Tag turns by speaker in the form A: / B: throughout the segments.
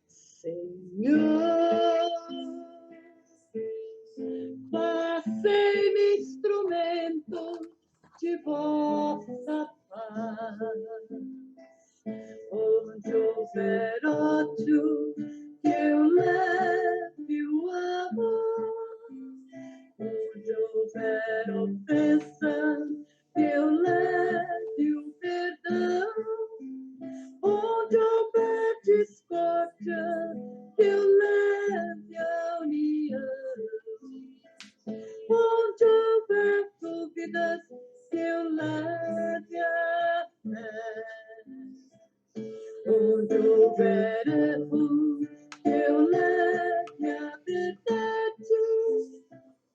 A: Senhor, passei-me instrumento de vossa paz. Onde houver ódio, que eu leve o amor. Onde houver ofensa, que eu leve o perdão. Onde houver discórdia, que eu leve a união. Onde houver dúvidas, que eu leve a fé. Onde houver erro, que eu leve a verdade.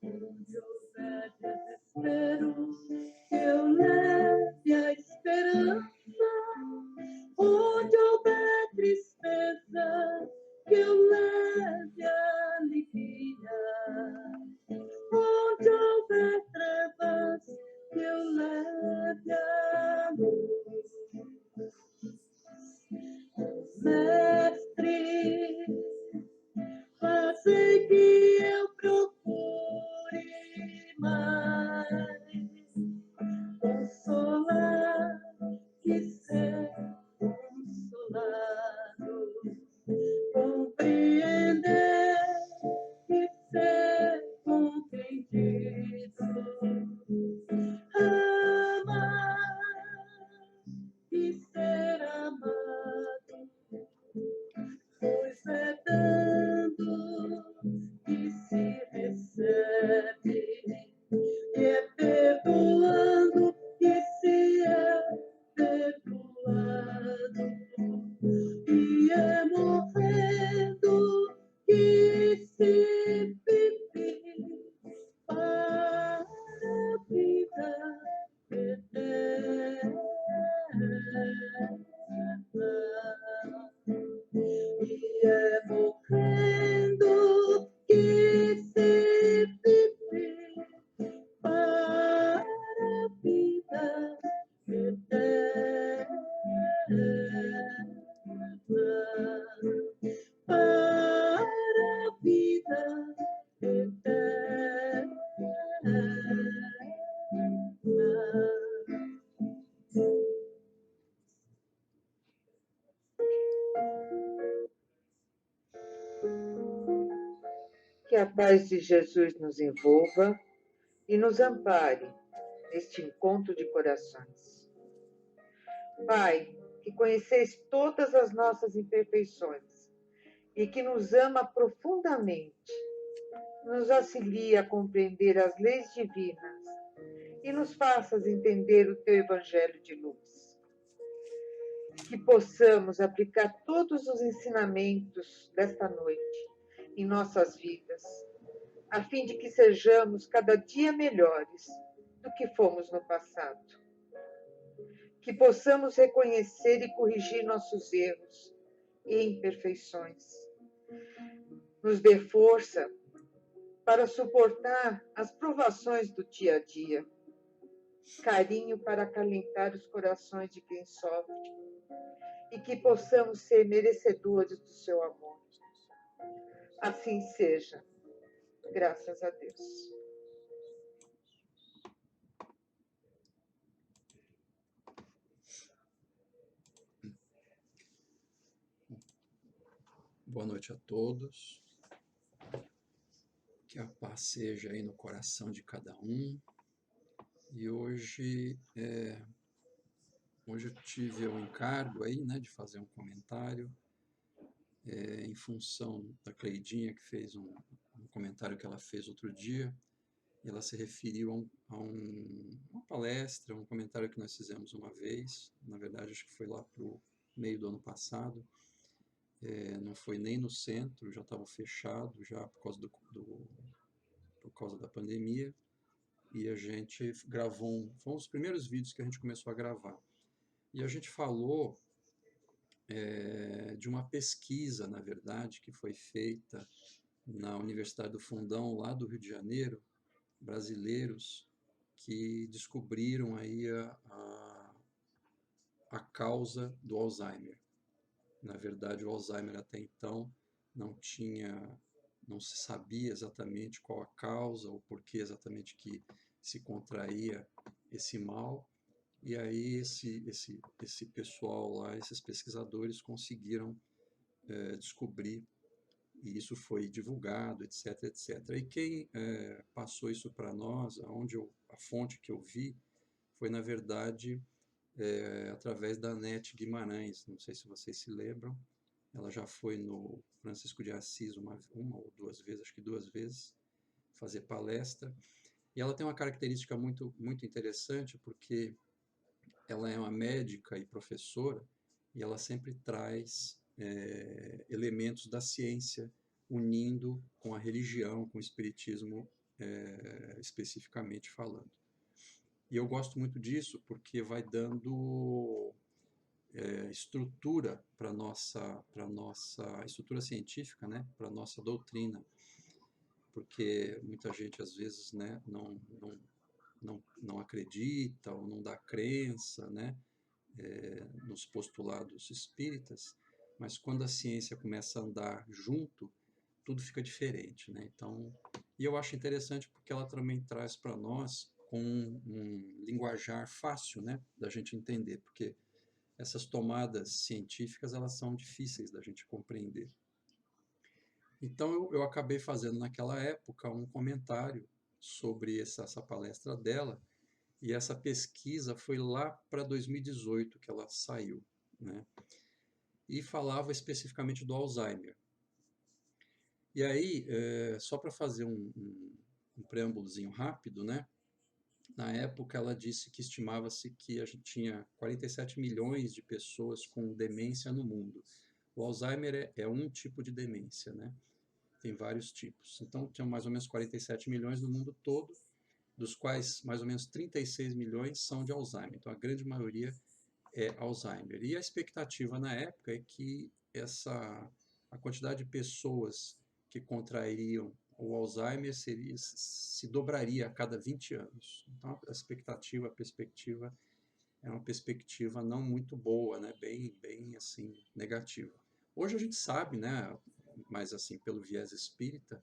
A: Onde houver desespero, que eu leve a esperança. Onde houver tristeza, que eu leve a alegria. Onde houver trevas, que eu leve a luz. Mestre, fazei que eu procure mais consolar que ser consolado, compreender que ser compreendido, amar e ser amado, pois é dando que se recebe, e é perdoando que se é perdoado, e é morrendo que se vive para a vida eterna. E é morrendo que se vive para a vida eterna. Para a vida eterna. Que a paz de Jesus nos envolva e nos ampare neste encontro de corações. Pai, que conheceis todas as nossas imperfeições e que nos ama profundamente, nos auxilia a compreender as leis divinas e nos faças entender o teu evangelho de luz. Que possamos aplicar todos os ensinamentos desta noite em nossas vidas, a fim de que sejamos cada dia melhores do que fomos no passado. Que possamos reconhecer e corrigir nossos erros e imperfeições. Nos dê força para suportar as provações do dia a dia, carinho para acalentar os corações de quem sofre, e que possamos ser merecedores do seu amor. Assim seja. Graças a Deus.
B: Boa noite a todos. Que a paz seja aí no coração de cada um. E hoje eu tive o encargo aí, né, de fazer um comentário em função da Cleidinha, que fez um comentário que ela fez outro dia, e ela se referiu a uma palestra, um comentário que nós fizemos uma vez, na verdade acho que foi lá para o meio do ano passado, não foi nem no centro, já estava fechado já por causa da pandemia, e a gente gravou, foi um dos primeiros vídeos que a gente começou a gravar. E a gente falou de uma pesquisa, na verdade, que foi feita na Universidade do Fundão, lá do Rio de Janeiro, brasileiros que descobriram aí a causa do Alzheimer. Na verdade, o Alzheimer até então não tinha, não se sabia exatamente qual a causa ou por que exatamente que se contraía esse mal. E aí esse pessoal lá, esses pesquisadores conseguiram descobrir, e isso foi divulgado, etc, etc. E quem passou isso para nós, a fonte que eu vi, foi na verdade através da Nete Guimarães. Não sei se vocês se lembram. Ela já foi no Francisco de Assis uma ou duas vezes, acho que duas vezes, fazer palestra. E ela tem uma característica muito interessante, porque ela é uma médica e professora, e ela sempre traz elementos da ciência, unindo com a religião, com o espiritismo, especificamente falando. E eu gosto muito disso, porque vai dando estrutura para nossa estrutura científica, né, para nossa doutrina, porque muita gente às vezes, né, não acredita ou não dá crença, né, nos postulados espíritas, mas quando a ciência começa a andar junto, tudo fica diferente, né? Então, e eu acho interessante porque ela também traz para nós um linguajar fácil, né, da gente entender, porque essas tomadas científicas elas são difíceis da gente compreender. Então eu acabei fazendo naquela época um comentário sobre essa palestra dela, e essa pesquisa foi lá para 2018 que ela saiu, né? E falava especificamente do Alzheimer. E aí, só para fazer um preâmbulozinho rápido, né? Na época ela disse que estimava-se que a gente tinha 47 milhões de pessoas com demência no mundo. O Alzheimer é um tipo de demência, né? Tem vários tipos. Então, tinha mais ou menos 47 milhões no mundo todo, dos quais mais ou menos 36 milhões são de Alzheimer. Então, a grande maioria é Alzheimer. E a expectativa na época é que a quantidade de pessoas que contrairiam o Alzheimer se dobraria a cada 20 anos. Então, a expectativa, a perspectiva é uma perspectiva não muito boa, né? Bem assim, negativa. Hoje a gente sabe, né, mas assim, pelo viés espírita,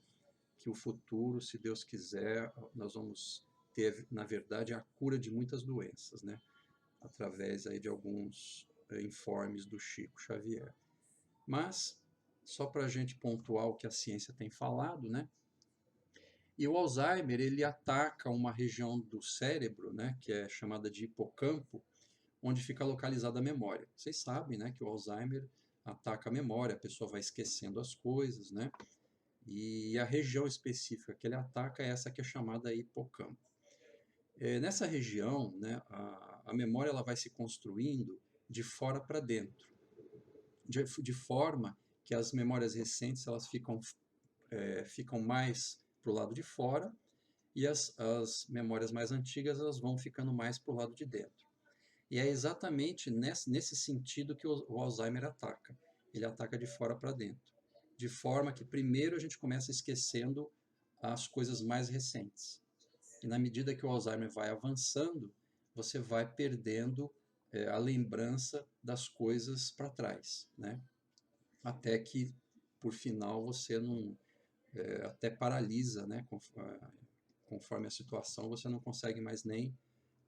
B: que o futuro, se Deus quiser, nós vamos ter, na verdade, a cura de muitas doenças, né? Através aí de alguns informes do Chico Xavier. Mas, só para a gente pontuar o que a ciência tem falado, né? E o Alzheimer, ele ataca uma região do cérebro, né, que é chamada de hipocampo, onde fica localizada a memória. Vocês sabem, né, que o Alzheimer ataca a memória, a pessoa vai esquecendo as coisas, né? E a região específica que ele ataca é essa que é chamada hipocampo. Nessa região, né, a memória ela vai se construindo de fora para dentro, de forma que as memórias recentes elas ficam mais para o lado de fora, e as memórias mais antigas elas vão ficando mais para o lado de dentro. E é exatamente nesse sentido que o Alzheimer ataca. Ele ataca de fora para dentro, de forma que primeiro a gente começa esquecendo as coisas mais recentes. E na medida que o Alzheimer vai avançando, você vai perdendo a lembrança das coisas para trás, né? Até que, por final, você não até paralisa, né? Conforme a situação, você não consegue mais nem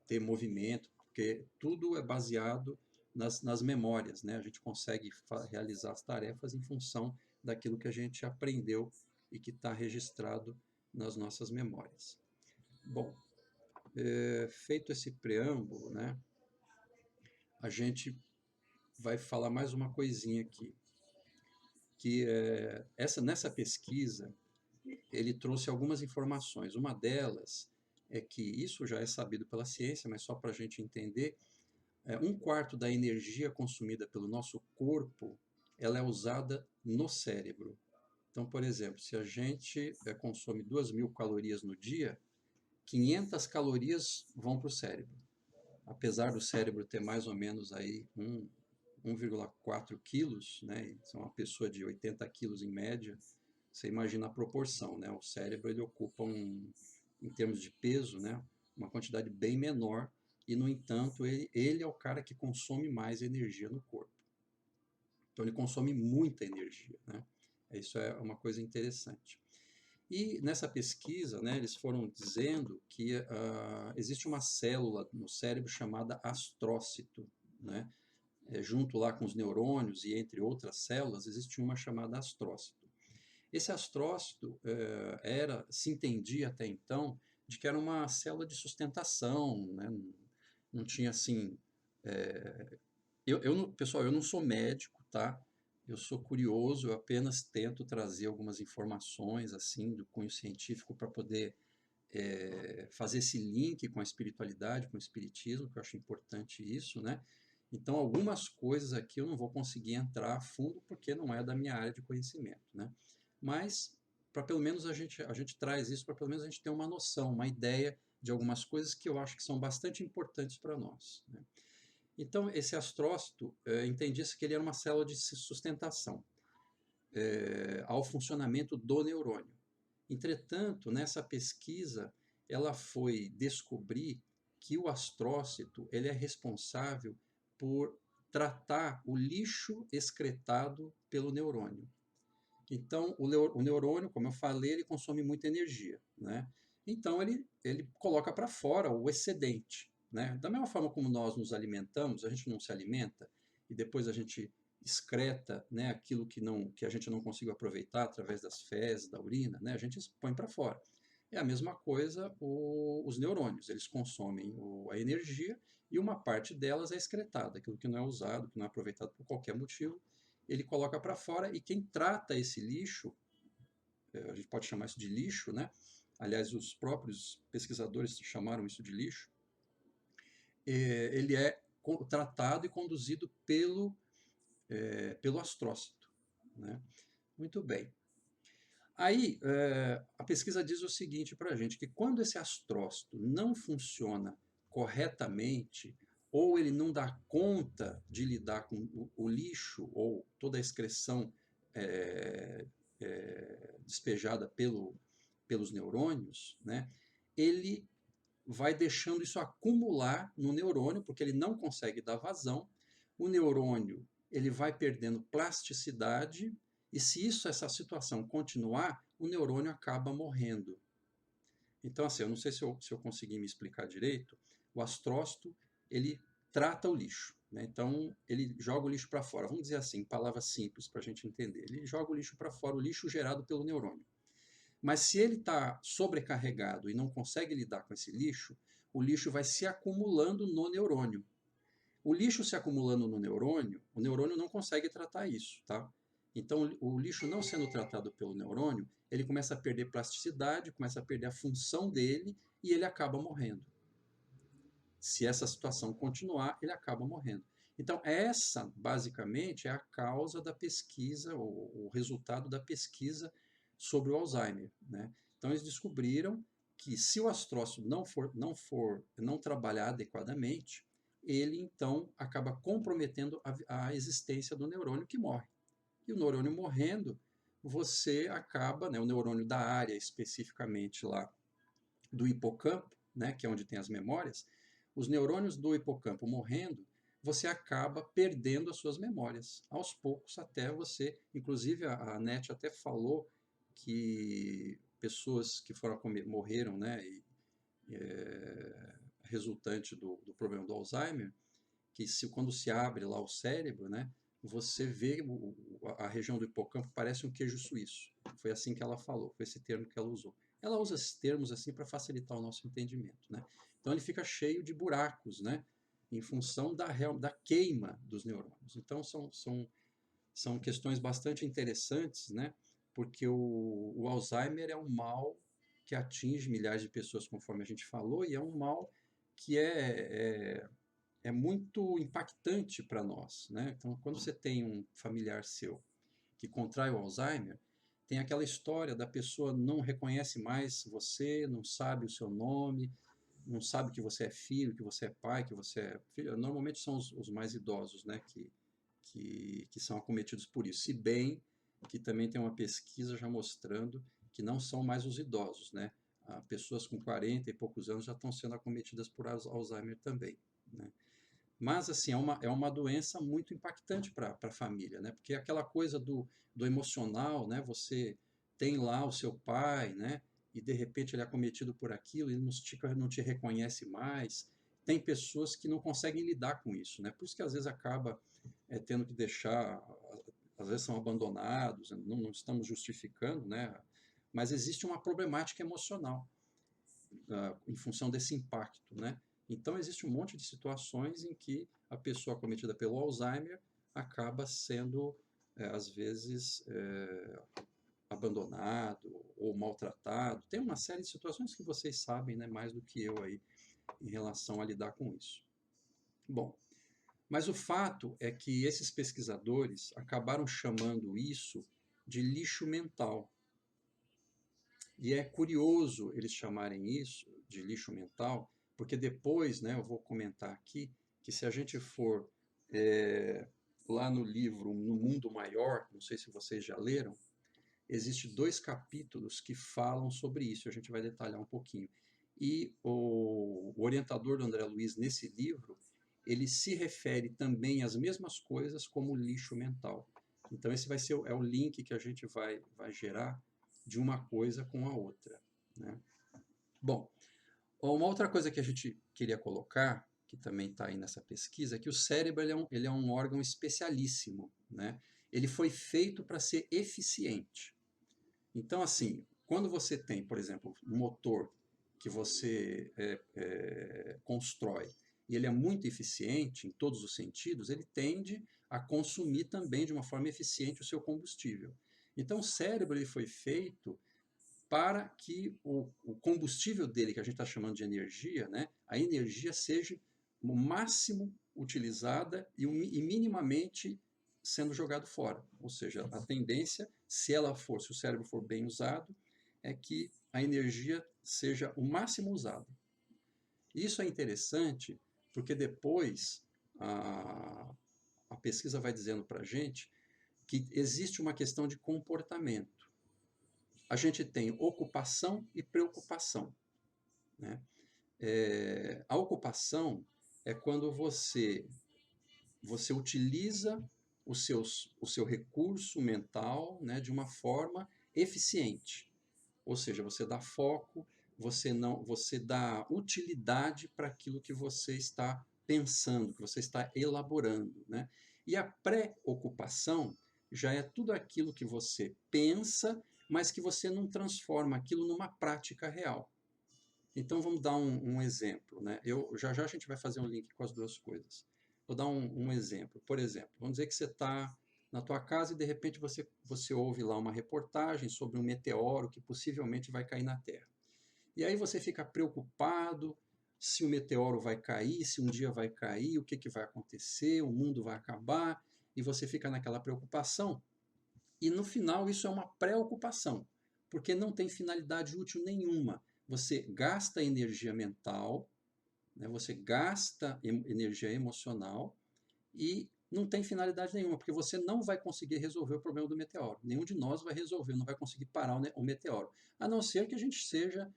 B: ter movimento, porque tudo é baseado nas memórias, né? A gente consegue realizar as tarefas em função daquilo que a gente aprendeu e que está registrado nas nossas memórias. Bom, feito esse preâmbulo, né? A gente vai falar mais uma coisinha aqui, que nessa pesquisa ele trouxe algumas informações. Uma delas é que isso já é sabido pela ciência, mas só para a gente entender, um quarto da energia consumida pelo nosso corpo, ela é usada no cérebro. Então, por exemplo, se a gente consome 2.000 calorias no dia, 500 calorias vão para o cérebro. Apesar do cérebro ter mais ou menos aí 1,4 quilos, né? Se é uma pessoa de 80 quilos em média, você imagina a proporção, né? O cérebro ele ocupa em termos de peso, né? Uma quantidade bem menor, e no entanto ele é o cara que consome mais energia no corpo. Então ele consome muita energia, né? Isso é uma coisa interessante. E nessa pesquisa, né, eles foram dizendo que existe uma célula no cérebro chamada astrócito, né? Junto lá com os neurônios e entre outras células, existe uma chamada astrócito. Esse astrócito se entendia até então de que era uma célula de sustentação, né? Não tinha assim. Pessoal, eu não sou médico, tá? Eu sou curioso, eu apenas tento trazer algumas informações assim do cunho científico para poder fazer esse link com a espiritualidade, com o espiritismo, que eu acho importante isso, né? Então, algumas coisas aqui eu não vou conseguir entrar a fundo porque não é da minha área de conhecimento, né? Mas, para pelo menos a gente traz isso, para pelo menos a gente ter uma noção, uma ideia de algumas coisas que eu acho que são bastante importantes para nós, né? Então, esse astrócito, entendia-se que ele era uma célula de sustentação ao funcionamento do neurônio. Entretanto, nessa pesquisa, ela foi descobrir que o astrócito ele é responsável por tratar o lixo excretado pelo neurônio. Então, o neurônio, como eu falei, ele consome muita energia, né? Então, ele coloca para fora o excedente, né? Da mesma forma como nós nos alimentamos, a gente não se alimenta e depois a gente excreta, né, aquilo que a gente não conseguiu aproveitar através das fezes, da urina, né? A gente põe para fora. É a mesma coisa os neurônios, eles consomem a energia e uma parte delas é excretada, aquilo que não é usado, que não é aproveitado por qualquer motivo, ele coloca para fora e quem trata esse lixo, a gente pode chamar isso de lixo, né? Aliás, os próprios pesquisadores chamaram isso de lixo, ele é tratado e conduzido pelo astrócito, né? Muito bem. Aí, a pesquisa diz o seguinte para a gente, que quando esse astrócito não funciona corretamente, ou ele não dá conta de lidar com o lixo, ou toda a excreção despejada pelos neurônios, né, ele vai deixando isso acumular no neurônio, porque ele não consegue dar vazão, o neurônio ele vai perdendo plasticidade, e se essa situação continuar, o neurônio acaba morrendo. Então, assim, eu não sei se eu consegui me explicar direito, o astrócito, ele trata o lixo, né? Então, ele joga o lixo para fora. Vamos dizer assim, palavras simples para a gente entender. Ele joga o lixo para fora, o lixo gerado pelo neurônio. Mas se ele está sobrecarregado e não consegue lidar com esse lixo, o lixo vai se acumulando no neurônio. O lixo se acumulando no neurônio, o neurônio não consegue tratar isso, tá? Então, o lixo não sendo tratado pelo neurônio, ele começa a perder plasticidade, começa a perder a função dele e ele acaba morrendo. Se essa situação continuar, ele acaba morrendo. Então, essa, basicamente, é a causa da pesquisa, o resultado da pesquisa sobre o Alzheimer, né? Então, eles descobriram que se o astrócito não trabalhar adequadamente, ele, então, acaba comprometendo a existência do neurônio que morre. E o neurônio morrendo, você acaba, né, o neurônio da área especificamente lá do hipocampo, né, que é onde tem as memórias, os neurônios do hipocampo morrendo, você acaba perdendo as suas memórias, aos poucos até você, inclusive a NET até falou que pessoas que morreram, né, resultante do problema do Alzheimer, que quando se abre lá o cérebro, né, você vê a região do hipocampo parece um queijo suíço. Foi assim que ela falou, foi esse termo que ela usou. Ela usa esses termos assim para facilitar o nosso entendimento, né? Então ele fica cheio de buracos, né? Em função da queima dos neurônios. Então são questões bastante interessantes, né? Porque o Alzheimer é um mal que atinge milhares de pessoas, conforme a gente falou, e é um mal que é muito impactante para nós, né? Então, quando você tem um familiar seu que contrai o Alzheimer, tem aquela história da pessoa não reconhece mais você, não sabe o seu nome, não sabe que você é filho, que você é pai, que você é filho. Normalmente são os mais idosos, né, que são acometidos por isso. Se bem que também tem uma pesquisa já mostrando que não são mais os idosos, né? Pessoas com 40 e poucos anos já estão sendo acometidas por Alzheimer também, né? Mas, assim, é uma doença muito impactante para a família, né? Porque aquela coisa do emocional, né? Você tem lá o seu pai, né? E de repente ele é acometido por aquilo, ele não te reconhece mais. Tem pessoas que não conseguem lidar com isso, né? Por isso que às vezes acaba tendo que deixar, às vezes são abandonados, não estamos justificando, né? Mas existe uma problemática emocional em função desse impacto, né? Então existe um monte de situações em que a pessoa acometida pelo Alzheimer acaba sendo, às vezes, abandonado ou maltratado. Tem uma série de situações que vocês sabem, né, mais do que eu aí em relação a lidar com isso. Bom, mas o fato é que esses pesquisadores acabaram chamando isso de lixo mental. E é curioso eles chamarem isso de lixo mental, porque depois, né, eu vou comentar aqui, que se a gente for lá no livro No Mundo Maior, não sei se vocês já leram, existem 2 capítulos que falam sobre isso, a gente vai detalhar um pouquinho. E o orientador do André Luiz, nesse livro, ele se refere também às mesmas coisas como lixo mental. Então, esse vai ser o link que a gente vai gerar de uma coisa com a outra, né? Bom, uma outra coisa que a gente queria colocar, que também está aí nessa pesquisa, é que o cérebro ele é um órgão especialíssimo, né? Ele foi feito para ser eficiente. Então, assim, quando você tem, por exemplo, um motor que você constrói e ele é muito eficiente em todos os sentidos, ele tende a consumir também de uma forma eficiente o seu combustível. Então, o cérebro ele foi feito para que o combustível dele, que a gente está chamando de energia, né, a energia seja o máximo utilizada e minimamente sendo jogado fora. Ou seja, a tendência, se o cérebro for bem usado, é que a energia seja o máximo usada. Isso é interessante porque depois a pesquisa vai dizendo para a gente que existe uma questão de comportamento. A gente tem ocupação e preocupação, né? A ocupação é quando você utiliza o seu recurso mental, né, de uma forma eficiente. Ou seja, você dá foco, você dá utilidade para aquilo que você está pensando, que você está elaborando, né? E a pré-ocupação já é tudo aquilo que você pensa, mas que você não transforma aquilo numa prática real. Então vamos dar um exemplo, né? Já já a gente vai fazer um link com as duas coisas. Vou dar um exemplo. Por exemplo, vamos dizer que você está na tua casa e de repente você ouve lá uma reportagem sobre um meteoro que possivelmente vai cair na Terra. E aí você fica preocupado se o meteoro vai cair, se um dia vai cair, o que, que vai acontecer, o mundo vai acabar, e você fica naquela preocupação. E no final isso é uma preocupação, porque não tem finalidade útil nenhuma. Você gasta energia mental, né? Você gasta energia emocional e não tem finalidade nenhuma, porque você não vai conseguir resolver o problema do meteoro. Nenhum de nós vai resolver, não vai conseguir parar o meteoro. A não ser que a gente seja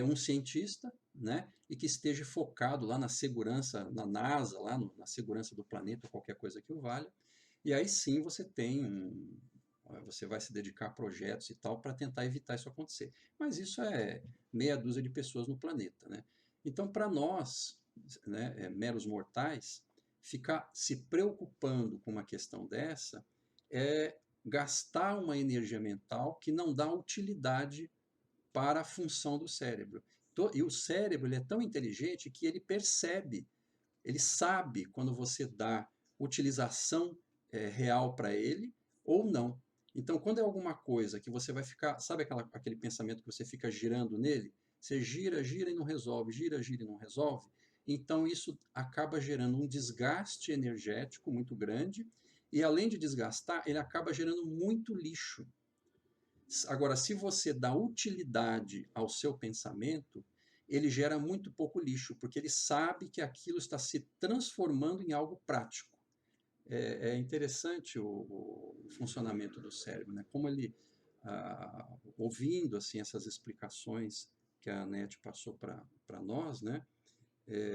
B: um cientista, né, e que esteja focado lá na segurança, na NASA, lá na segurança do planeta, qualquer coisa que o valha. E aí sim você vai se dedicar a projetos e tal para tentar evitar isso acontecer. Mas isso é meia dúzia de pessoas no planeta, né? Então, para nós, né, meros mortais, ficar se preocupando com uma questão dessa é gastar uma energia mental que não dá utilidade para a função do cérebro. E o cérebro ele é tão inteligente que ele percebe, ele sabe quando você dá utilização real para ele ou não. Então, quando é alguma coisa que você vai ficar, sabe aquele pensamento que você fica girando nele? Você gira, gira e não resolve, gira, gira e não resolve. Então, isso acaba gerando um desgaste energético muito grande e, além de desgastar, ele acaba gerando muito lixo. Agora, se você dá utilidade ao seu pensamento, ele gera muito pouco lixo, porque ele sabe que aquilo está se transformando em algo prático. É interessante o funcionamento do cérebro, né? Como ele, ouvindo assim essas explicações que a Anete passou para nós, né?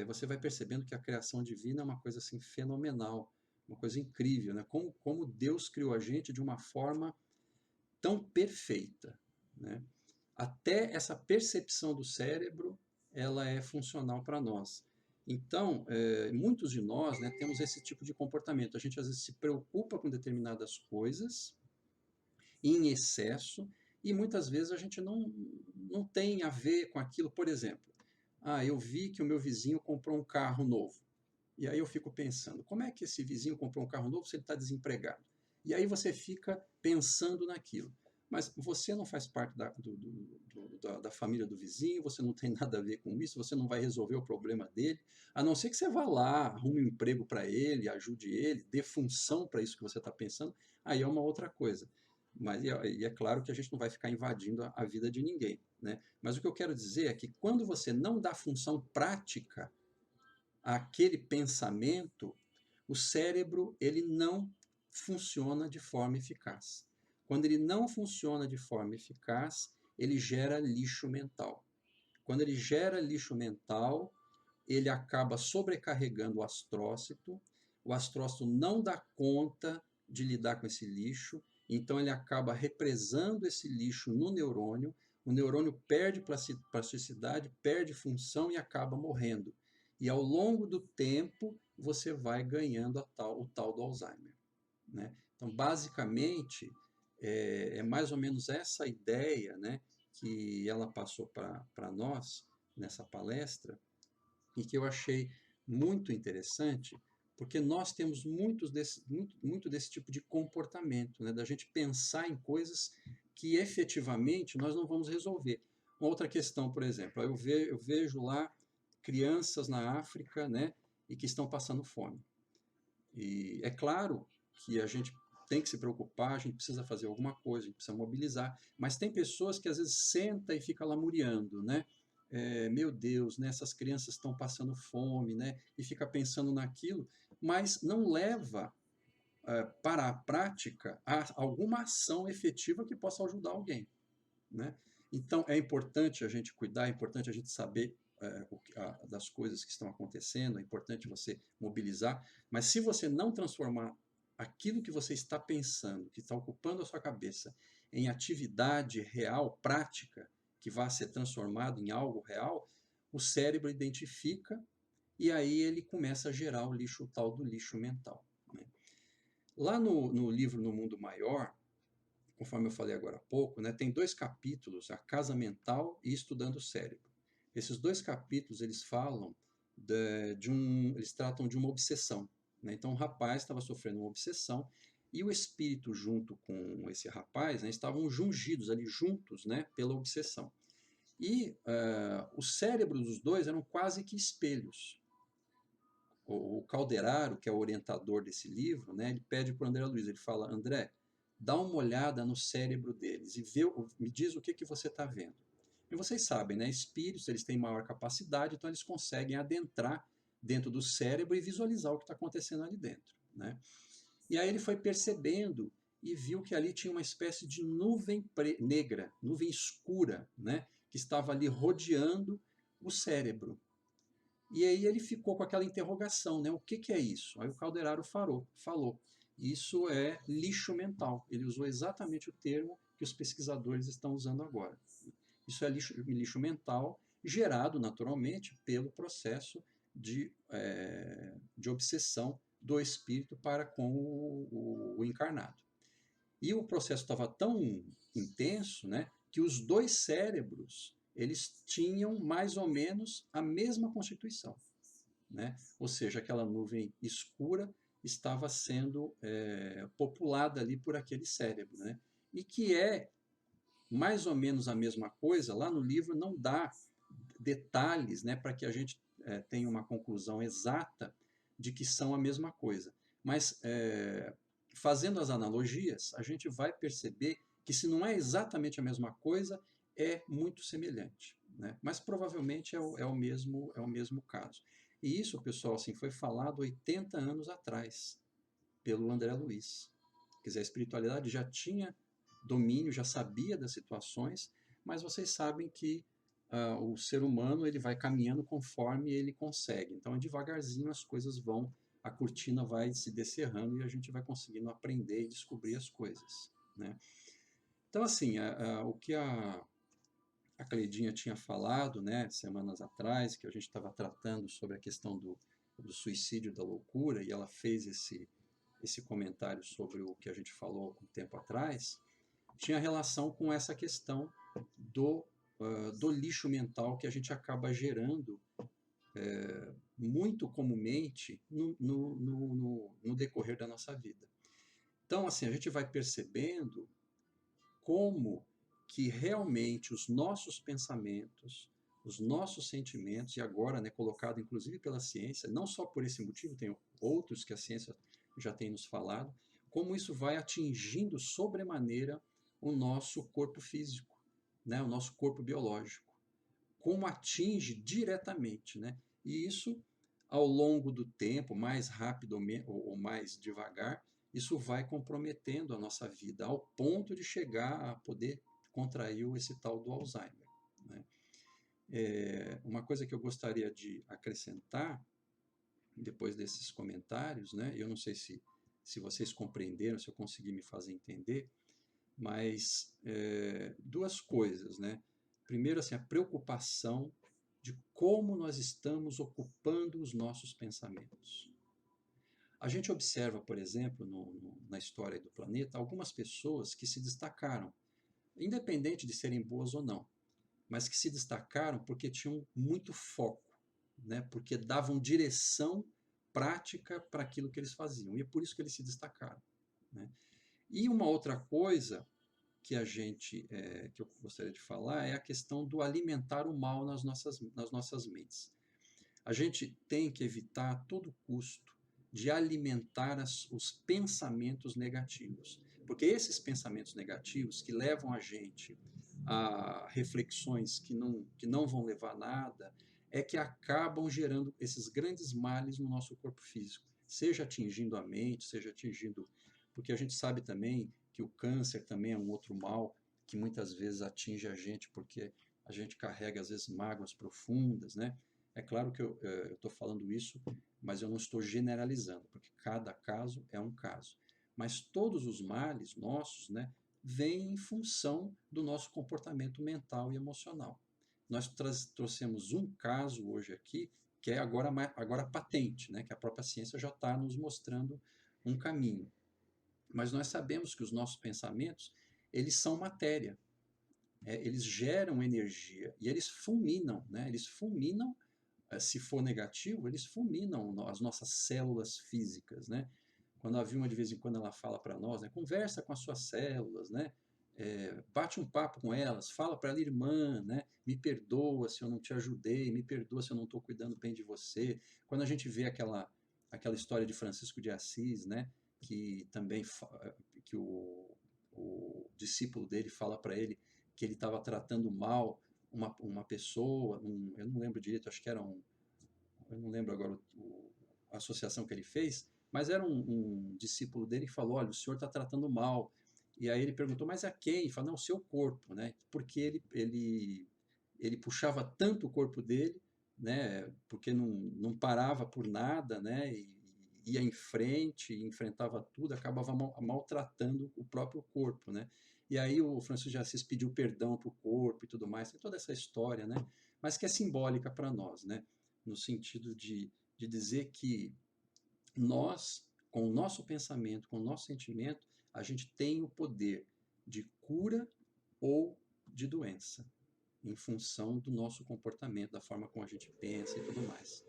B: você vai percebendo que a criação divina é uma coisa assim fenomenal, uma coisa incrível, né? Como Deus criou a gente de uma forma tão perfeita, né? Até essa percepção do cérebro, ela é funcional para nós. Então, muitos de nós, né, temos esse tipo de comportamento. A gente às vezes se preocupa com determinadas coisas em excesso e muitas vezes a gente não tem a ver com aquilo. Por exemplo, eu vi que o meu vizinho comprou um carro novo. E aí eu fico pensando, como é que esse vizinho comprou um carro novo se ele está desempregado? E aí você fica pensando naquilo. Mas você não faz parte da família do vizinho, você não tem nada a ver com isso, você não vai resolver o problema dele, a não ser que você vá lá, arrume um emprego para ele, ajude ele, dê função para isso que você está pensando, aí é uma outra coisa. Mas, e é claro que a gente não vai ficar invadindo a vida de ninguém, né? Mas o que eu quero dizer é que quando você não dá função prática àquele pensamento, o cérebro ele não funciona de forma eficaz. Quando ele não funciona de forma eficaz, ele gera lixo mental. Quando ele gera lixo mental, ele acaba sobrecarregando o astrócito não dá conta de lidar com esse lixo, então ele acaba represando esse lixo no neurônio, o neurônio perde plasticidade, perde função e acaba morrendo. E ao longo do tempo, você vai ganhando o tal do Alzheimer, né? Então, basicamente, é mais ou menos essa ideia, né, que ela passou para nós nessa palestra e que eu achei muito interessante, porque nós temos muito desse tipo de comportamento, né, da gente pensar em coisas que efetivamente nós não vamos resolver. Uma outra questão, por exemplo, eu vejo lá crianças na África, né, e que estão passando fome. E é claro que a gente tem que se preocupar, a gente precisa fazer alguma coisa, a gente precisa mobilizar, mas tem pessoas que às vezes senta e fica lamuriando, né? Meu Deus, né, essas crianças estão passando fome, né? E fica pensando naquilo, mas não leva para a prática alguma ação efetiva que possa ajudar alguém, né? Então é importante a gente cuidar, é importante a gente saber das coisas que estão acontecendo, é importante você mobilizar, mas se você não transformar aquilo que você está pensando, que está ocupando a sua cabeça, em atividade real, prática, que vá ser transformado em algo real, o cérebro identifica e aí ele começa a gerar o tal do lixo mental, né? Lá no livro No Mundo Maior, conforme eu falei agora há pouco, né, tem 2 capítulos, a casa mental e estudando o cérebro. Esses 2 capítulos eles falam eles tratam de uma obsessão, né? Então o rapaz estava sofrendo uma obsessão e o espírito junto com esse rapaz, né, estavam jungidos ali juntos, né, pela obsessão. E os cérebros dos dois eram quase que espelhos. O Calderaro, que é o orientador desse livro, né, ele pede para o André Luiz, ele fala, André, dá uma olhada no cérebro deles e me diz o que você está vendo. E vocês sabem, né, espíritos eles têm maior capacidade, então eles conseguem adentrar dentro do cérebro e visualizar o que está acontecendo ali dentro, né? E aí ele foi percebendo e viu que ali tinha uma espécie de nuvem negra, nuvem escura, né, que estava ali rodeando o cérebro. E aí ele ficou com aquela interrogação, né? O que é isso? Aí o Calderaro falou, isso é lixo mental. Ele usou exatamente o termo que os pesquisadores estão usando agora. Isso é lixo mental gerado naturalmente pelo processo de obsessão do espírito para com o encarnado. E o processo estava tão intenso, né, que os 2 cérebros eles tinham mais ou menos a mesma constituição, né? Ou seja, aquela nuvem escura estava sendo populada ali por aquele cérebro, né? E que é mais ou menos a mesma coisa, lá no livro não dá detalhes, né, para que a gente tenha uma conclusão exata de que são a mesma coisa. Mas fazendo as analogias, a gente vai perceber que se não é exatamente a mesma coisa, é muito semelhante, né? Mas provavelmente é o mesmo caso. E isso, pessoal, assim, foi falado 80 anos atrás pelo André Luiz. Quer dizer, a espiritualidade já tinha domínio, já sabia das situações, mas vocês sabem que o ser humano ele vai caminhando conforme ele consegue. Então, devagarzinho as coisas vão, a cortina vai se descerrando e a gente vai conseguindo aprender e descobrir as coisas, né? Então, assim, o que a Cleidinha tinha falado, né, semanas atrás, que a gente estava tratando sobre a questão do suicídio da loucura, e ela fez esse comentário sobre o que a gente falou um tempo atrás, tinha relação com essa questão do lixo mental que a gente acaba gerando muito comumente no decorrer da nossa vida. Então, assim, a gente vai percebendo como que realmente os nossos pensamentos, os nossos sentimentos, e agora, né, colocado inclusive pela ciência, não só por esse motivo, tem outros que a ciência já tem nos falado, como isso vai atingindo sobremaneira o nosso corpo físico, né, o nosso corpo biológico, como atinge diretamente, né? E isso, ao longo do tempo, mais rápido ou mais devagar, isso vai comprometendo a nossa vida ao ponto de chegar a poder contrair esse tal do Alzheimer, né? Uma coisa que eu gostaria de acrescentar, depois desses comentários, né? Eu não sei se vocês compreenderam, se eu consegui me fazer entender, mas duas coisas, né? Primeiro, assim, a preocupação de como nós estamos ocupando os nossos pensamentos. A gente observa, por exemplo, na história do planeta, algumas pessoas que se destacaram, independente de serem boas ou não, mas que se destacaram porque tinham muito foco, né? Porque davam direção prática para aquilo que eles faziam, e é por isso que eles se destacaram, né? E uma outra coisa que eu gostaria de falar é a questão do alimentar o mal nas nossas mentes. A gente tem que evitar a todo custo de alimentar os pensamentos negativos, porque esses pensamentos negativos que levam a gente a reflexões que não vão levar a nada, é que acabam gerando esses grandes males no nosso corpo físico, seja atingindo a mente, seja atingindo. Porque a gente sabe também que o câncer também é um outro mal que muitas vezes atinge a gente, porque a gente carrega às vezes mágoas profundas, né? É claro que eu estou falando isso, mas eu não estou generalizando, porque cada caso é um caso. Mas todos os males nossos, né, vêm em função do nosso comportamento mental e emocional. Nós trouxemos um caso hoje aqui, que é agora patente, né, que a própria ciência já está nos mostrando um caminho. Mas nós sabemos que os nossos pensamentos, eles são matéria, eles geram energia e eles fulminam, né? Eles fulminam, se for negativo, eles fulminam as nossas células físicas, né? Quando a Vilma de vez em quando ela fala para nós, né? Conversa com as suas células, né? Bate um papo com elas, fala para ela, irmã, né? Me perdoa se eu não te ajudei, me perdoa se eu não estou cuidando bem de você. Quando a gente vê aquela história de Francisco de Assis, né? Que também que o discípulo dele fala para ele que ele estava tratando mal uma pessoa, eu não lembro direito, acho que era eu não lembro agora a associação que ele fez, mas era um discípulo dele que falou, olha, o senhor está tratando mal. E aí ele perguntou, mas a quem? Ele falou, não, o seu corpo, né? Porque ele puxava tanto o corpo dele, né? Porque não parava por nada, né? E ia em frente, enfrentava tudo, acabava maltratando o próprio corpo, né? E aí o Francisco de Assis pediu perdão para o corpo e tudo mais, tem toda essa história, né? Mas que é simbólica para nós, né? No sentido de dizer que nós, com o nosso pensamento, com o nosso sentimento, a gente tem o poder de cura ou de doença, em função do nosso comportamento, da forma como a gente pensa e tudo mais.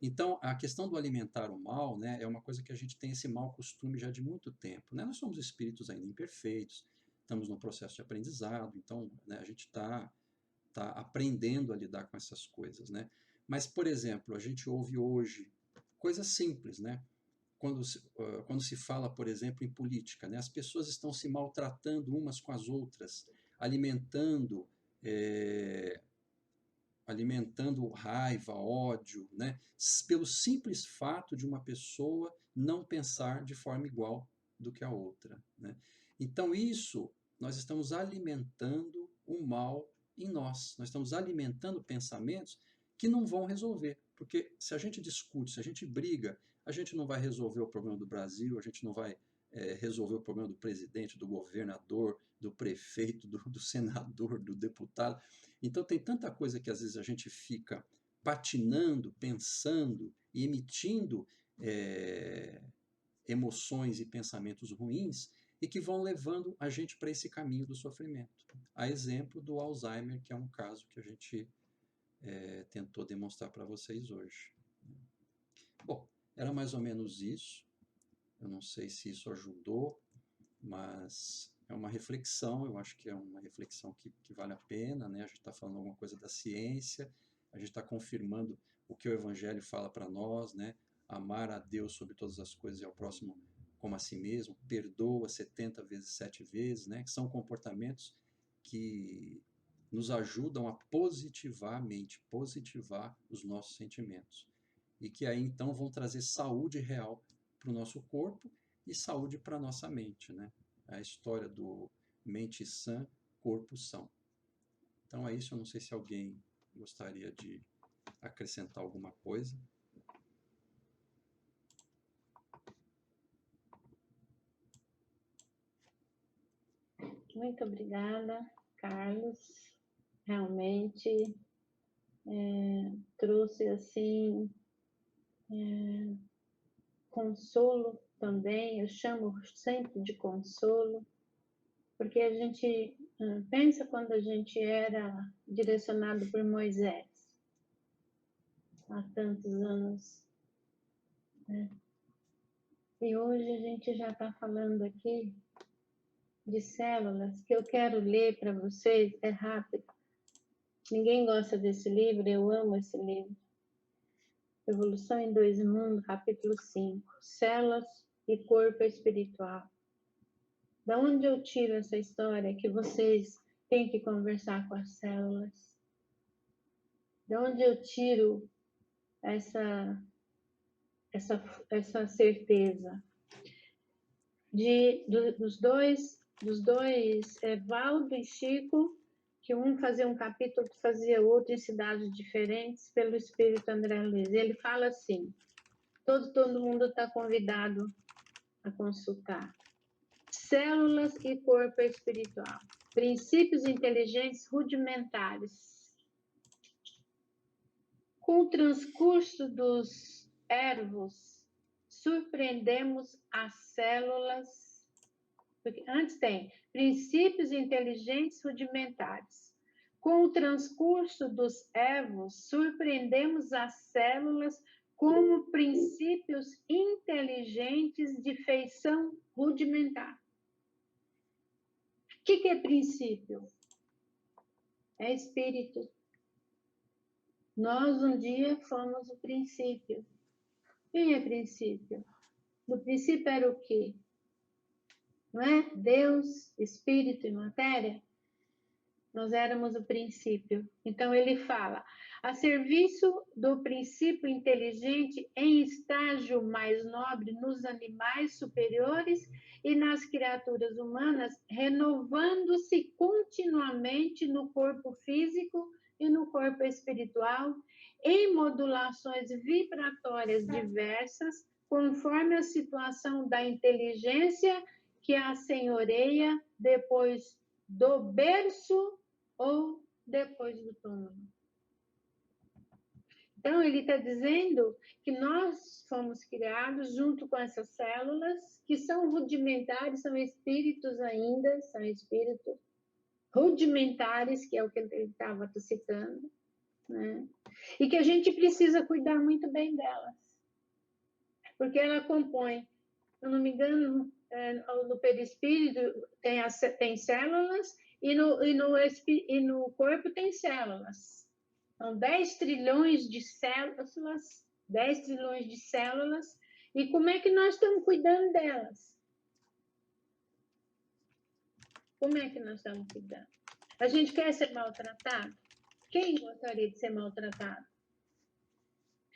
B: Então, a questão do alimentar o mal, né, é uma coisa que a gente tem esse mau costume já de muito tempo, né? Nós somos espíritos ainda imperfeitos, estamos no processo de aprendizado, então, né, a gente está aprendendo a lidar com essas coisas, né? Mas, por exemplo, a gente ouve hoje coisas simples, né? Quando se fala, por exemplo, em política, né? As pessoas estão se maltratando umas com as outras, alimentando é, alimentando raiva, ódio, né? Pelo simples fato de uma pessoa não pensar de forma igual do que a outra, né? Então isso nós estamos alimentando o mal em nós. Nós estamos alimentando pensamentos que não vão resolver. Porque se a gente discute, se a gente briga, a gente não vai resolver o problema do Brasil, a gente não vai resolver o problema do presidente, do governador, do prefeito, do senador, do deputado. Então tem tanta coisa que às vezes a gente fica patinando, pensando e emitindo emoções e pensamentos ruins e que vão levando a gente para esse caminho do sofrimento. A exemplo do Alzheimer, que é um caso que a gente tentou demonstrar para vocês hoje. Bom, era mais ou menos isso. Eu não sei se isso ajudou, mas é uma reflexão, eu acho que é uma reflexão que vale a pena, né? A gente está falando alguma coisa da ciência, a gente está confirmando o que o Evangelho fala para nós, né? Amar a Deus sobre todas as coisas e ao próximo como a si mesmo, perdoa 70 vezes 7 vezes, né? Que são comportamentos que nos ajudam a positivar a mente, positivar os nossos sentimentos. E que aí então vão trazer saúde real para o nosso corpo e saúde para a nossa mente, né? A história do mente sã, corpo são. Então é isso, eu não sei se alguém gostaria de acrescentar alguma coisa.
C: Muito obrigada, Carlos. Realmente trouxe assim consolo também. Eu chamo sempre de consolo, porque a gente pensa quando a gente era direcionado por Moisés há tantos anos, né? E hoje a gente já está falando aqui de células, que eu quero ler para vocês, é rápido. Ninguém gosta desse livro, eu amo esse livro. Evolução em Dois Mundos, capítulo 5. Células e corpo espiritual. Da onde eu tiro essa história que vocês têm que conversar com as células? Da onde eu tiro essa certeza? Dos dois, Valdo e Chico, que um fazia um capítulo, outro fazia outro, em cidades diferentes, pelo espírito André Luiz. Ele fala assim, todo mundo está convidado a consultar. Células e corpo espiritual. Princípios inteligentes rudimentares. Com o transcurso dos ervos, surpreendemos as células. Porque antes tem princípios inteligentes rudimentares. Com o transcurso dos ervos, surpreendemos as células como princípios inteligentes de feição rudimentar. O que é princípio? É espírito. Nós um dia fomos o princípio. Quem é princípio? No princípio era o quê? Não é? Deus, espírito e matéria? Nós éramos o princípio. Então ele fala, a serviço do princípio inteligente em estágio mais nobre nos animais superiores e nas criaturas humanas, renovando-se continuamente no corpo físico e no corpo espiritual, em modulações vibratórias diversas, conforme a situação da inteligência que a senhoreia depois do berço ou depois do túmulo. Então, ele está dizendo que nós fomos criados junto com essas células, que são rudimentares, são espíritos ainda, são espíritos rudimentares, que é o que ele estava citando, né? E que a gente precisa cuidar muito bem delas, porque ela compõe, se eu não me engano, no perispírito tem células e no corpo tem células. São 10 trilhões de células, 10 trilhões de células, e como é que nós estamos cuidando delas? Como é que nós estamos cuidando? A gente quer ser maltratado? Quem gostaria de ser maltratado?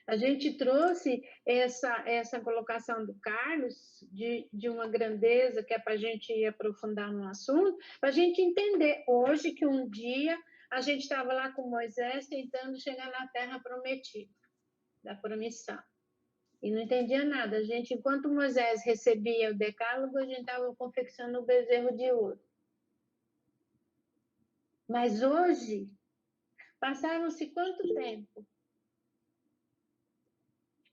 C: A gente trouxe essa colocação do Carlos de uma grandeza que é para a gente ir aprofundar no assunto, para a gente entender hoje que um dia a gente estava lá com Moisés tentando chegar na terra prometida, da promissão. E não entendia nada. A gente, enquanto Moisés recebia o decálogo, a gente estava confeccionando o bezerro de ouro. Mas hoje, passaram-se quanto tempo?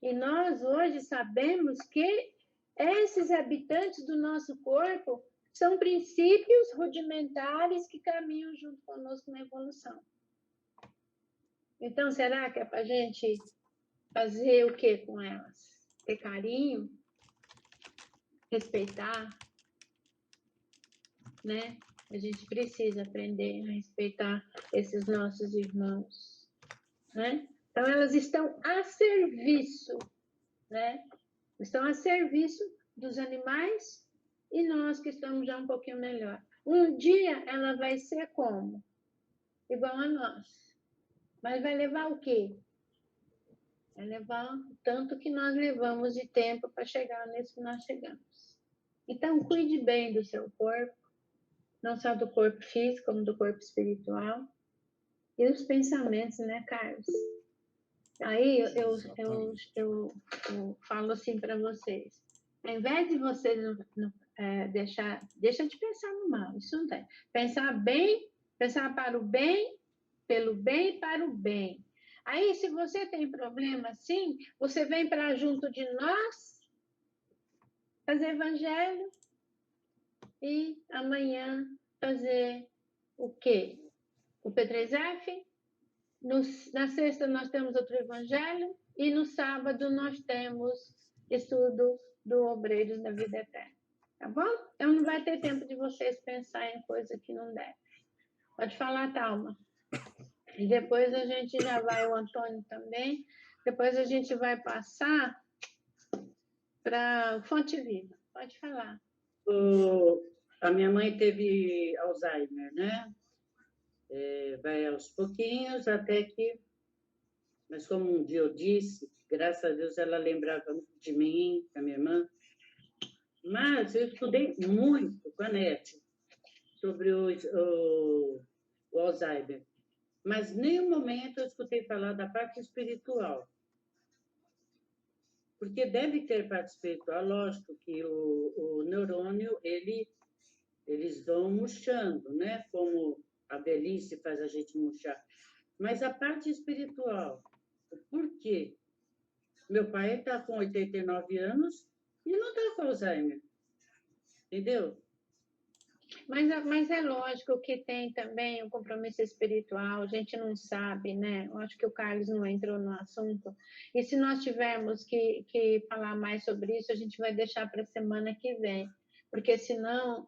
C: E nós hoje sabemos que esses habitantes do nosso corpo são princípios rudimentares que caminham junto conosco na evolução. Então, será que é para a gente fazer o que com elas? Ter carinho, respeitar, né? A gente precisa aprender a respeitar esses nossos irmãos, né? Então, elas estão a serviço, né? Estão a serviço dos animais e nós que estamos já um pouquinho melhor. Um dia ela vai ser como? Igual a nós. Mas vai levar o quê? Vai levar o tanto que nós levamos de tempo para chegar nesse que nós chegamos. Então, cuide bem do seu corpo, não só do corpo físico, como do corpo espiritual. E os pensamentos, né, Carlos? Aí eu falo assim para vocês. Ao invés de vocês deixa de pensar no mal, isso não tem. Pensar bem, pensar para o bem, pelo bem e para o bem. Aí, se você tem problema, sim, você vem para junto de nós, fazer evangelho, e amanhã fazer o quê? O P3F. Na sexta nós temos outro evangelho, e no sábado nós temos estudo do Obreiros da Vida Eterna. Tá bom? Então não vai ter tempo de vocês pensar em coisa que não deve. Pode falar, Thalma. E depois a gente já vai, o Antônio também, depois a gente vai passar para Fonte Viva. Pode falar.
D: A minha mãe teve Alzheimer, né? Vai aos pouquinhos até que... Mas como um dia eu disse, graças a Deus ela lembrava de mim, da minha irmã. Mas eu estudei muito com a NET sobre o Alzheimer. Mas em nenhum momento eu escutei falar da parte espiritual. Porque deve ter parte espiritual, lógico que o neurônio, eles vão murchando, né? Como a velhice faz a gente murchar. Mas a parte espiritual, por quê? Meu pai está com 89 anos e não está com Alzheimer. Entendeu?
C: Mas é lógico que tem também um compromisso espiritual, a gente não sabe, né? Eu acho que o Carlos não entrou no assunto. E se nós tivermos que falar mais sobre isso, a gente vai deixar para a semana que vem, porque senão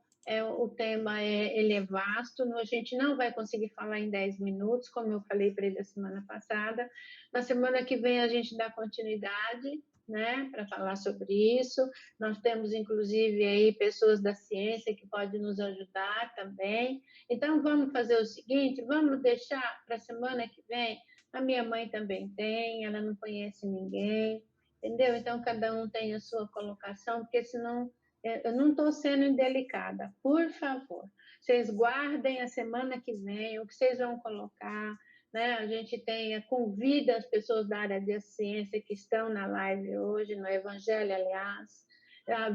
C: o tema ele é vasto, a gente não vai conseguir falar em 10 minutos, como eu falei para ele a semana passada. Na semana que vem a gente dá continuidade, né, para falar sobre isso. Nós temos, inclusive, aí pessoas da ciência que podem nos ajudar também. Então, vamos fazer o seguinte, vamos deixar para a semana que vem. A minha mãe também tem, ela não conhece ninguém, entendeu? Então, cada um tem a sua colocação, porque senão eu não estou sendo indelicada. Por favor, vocês guardem a semana que vem o que vocês vão colocar, né? A gente convida as pessoas da área de ciência que estão na live hoje, no Evangelho, aliás.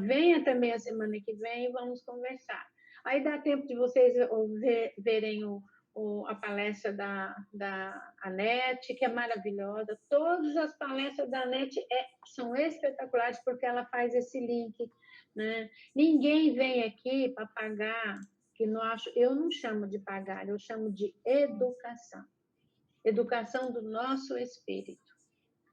C: Venha também a semana que vem e vamos conversar. Aí dá tempo de vocês verem a palestra da Anete, que é maravilhosa. Todas as palestras da Anete são espetaculares, porque ela faz esse link, né? Ninguém vem aqui para pagar, eu não chamo de pagar, eu chamo de educação. Educação do nosso espírito.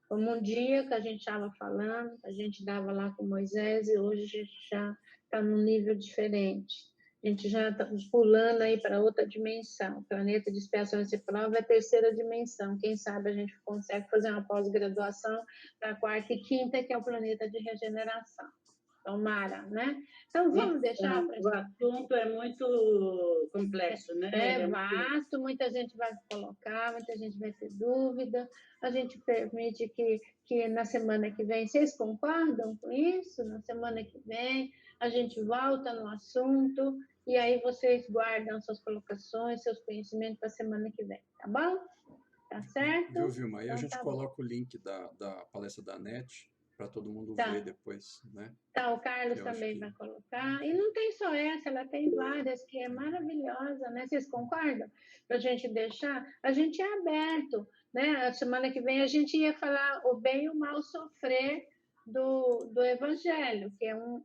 C: Como um dia que a gente estava falando, a gente dava lá com Moisés e hoje a gente já está num nível diferente. A gente já está pulando aí para outra dimensão. O planeta de expiação e prova é a terceira dimensão. Quem sabe a gente consegue fazer uma pós-graduação para a quarta e quinta, que é o planeta de regeneração. tomara, né? Então, vamos deixar para...
D: O assunto é muito complexo, né?
C: É vasto, muita gente vai colocar, muita gente vai ter dúvida. A gente permite que na semana que vem, vocês concordam com isso? Na semana que vem, a gente volta no assunto e aí vocês guardam suas colocações, seus conhecimentos para a semana que vem, tá bom? Tá certo?
B: Viu, Vilma? Aí a
C: Então,
B: gente
C: tá bom.
B: coloca o link da palestra da NET para todo mundo
C: Tá.
B: ver depois, né?
C: Tá, o Carlos
B: Eu acho
C: também
B: que-
C: vai colocar. E não tem só essa, ela tem várias, que é maravilhosa, né? Vocês concordam? Para a gente deixar, a gente é aberto, né? A semana que vem a gente ia falar o bem e o mal sofrer do Evangelho, que é um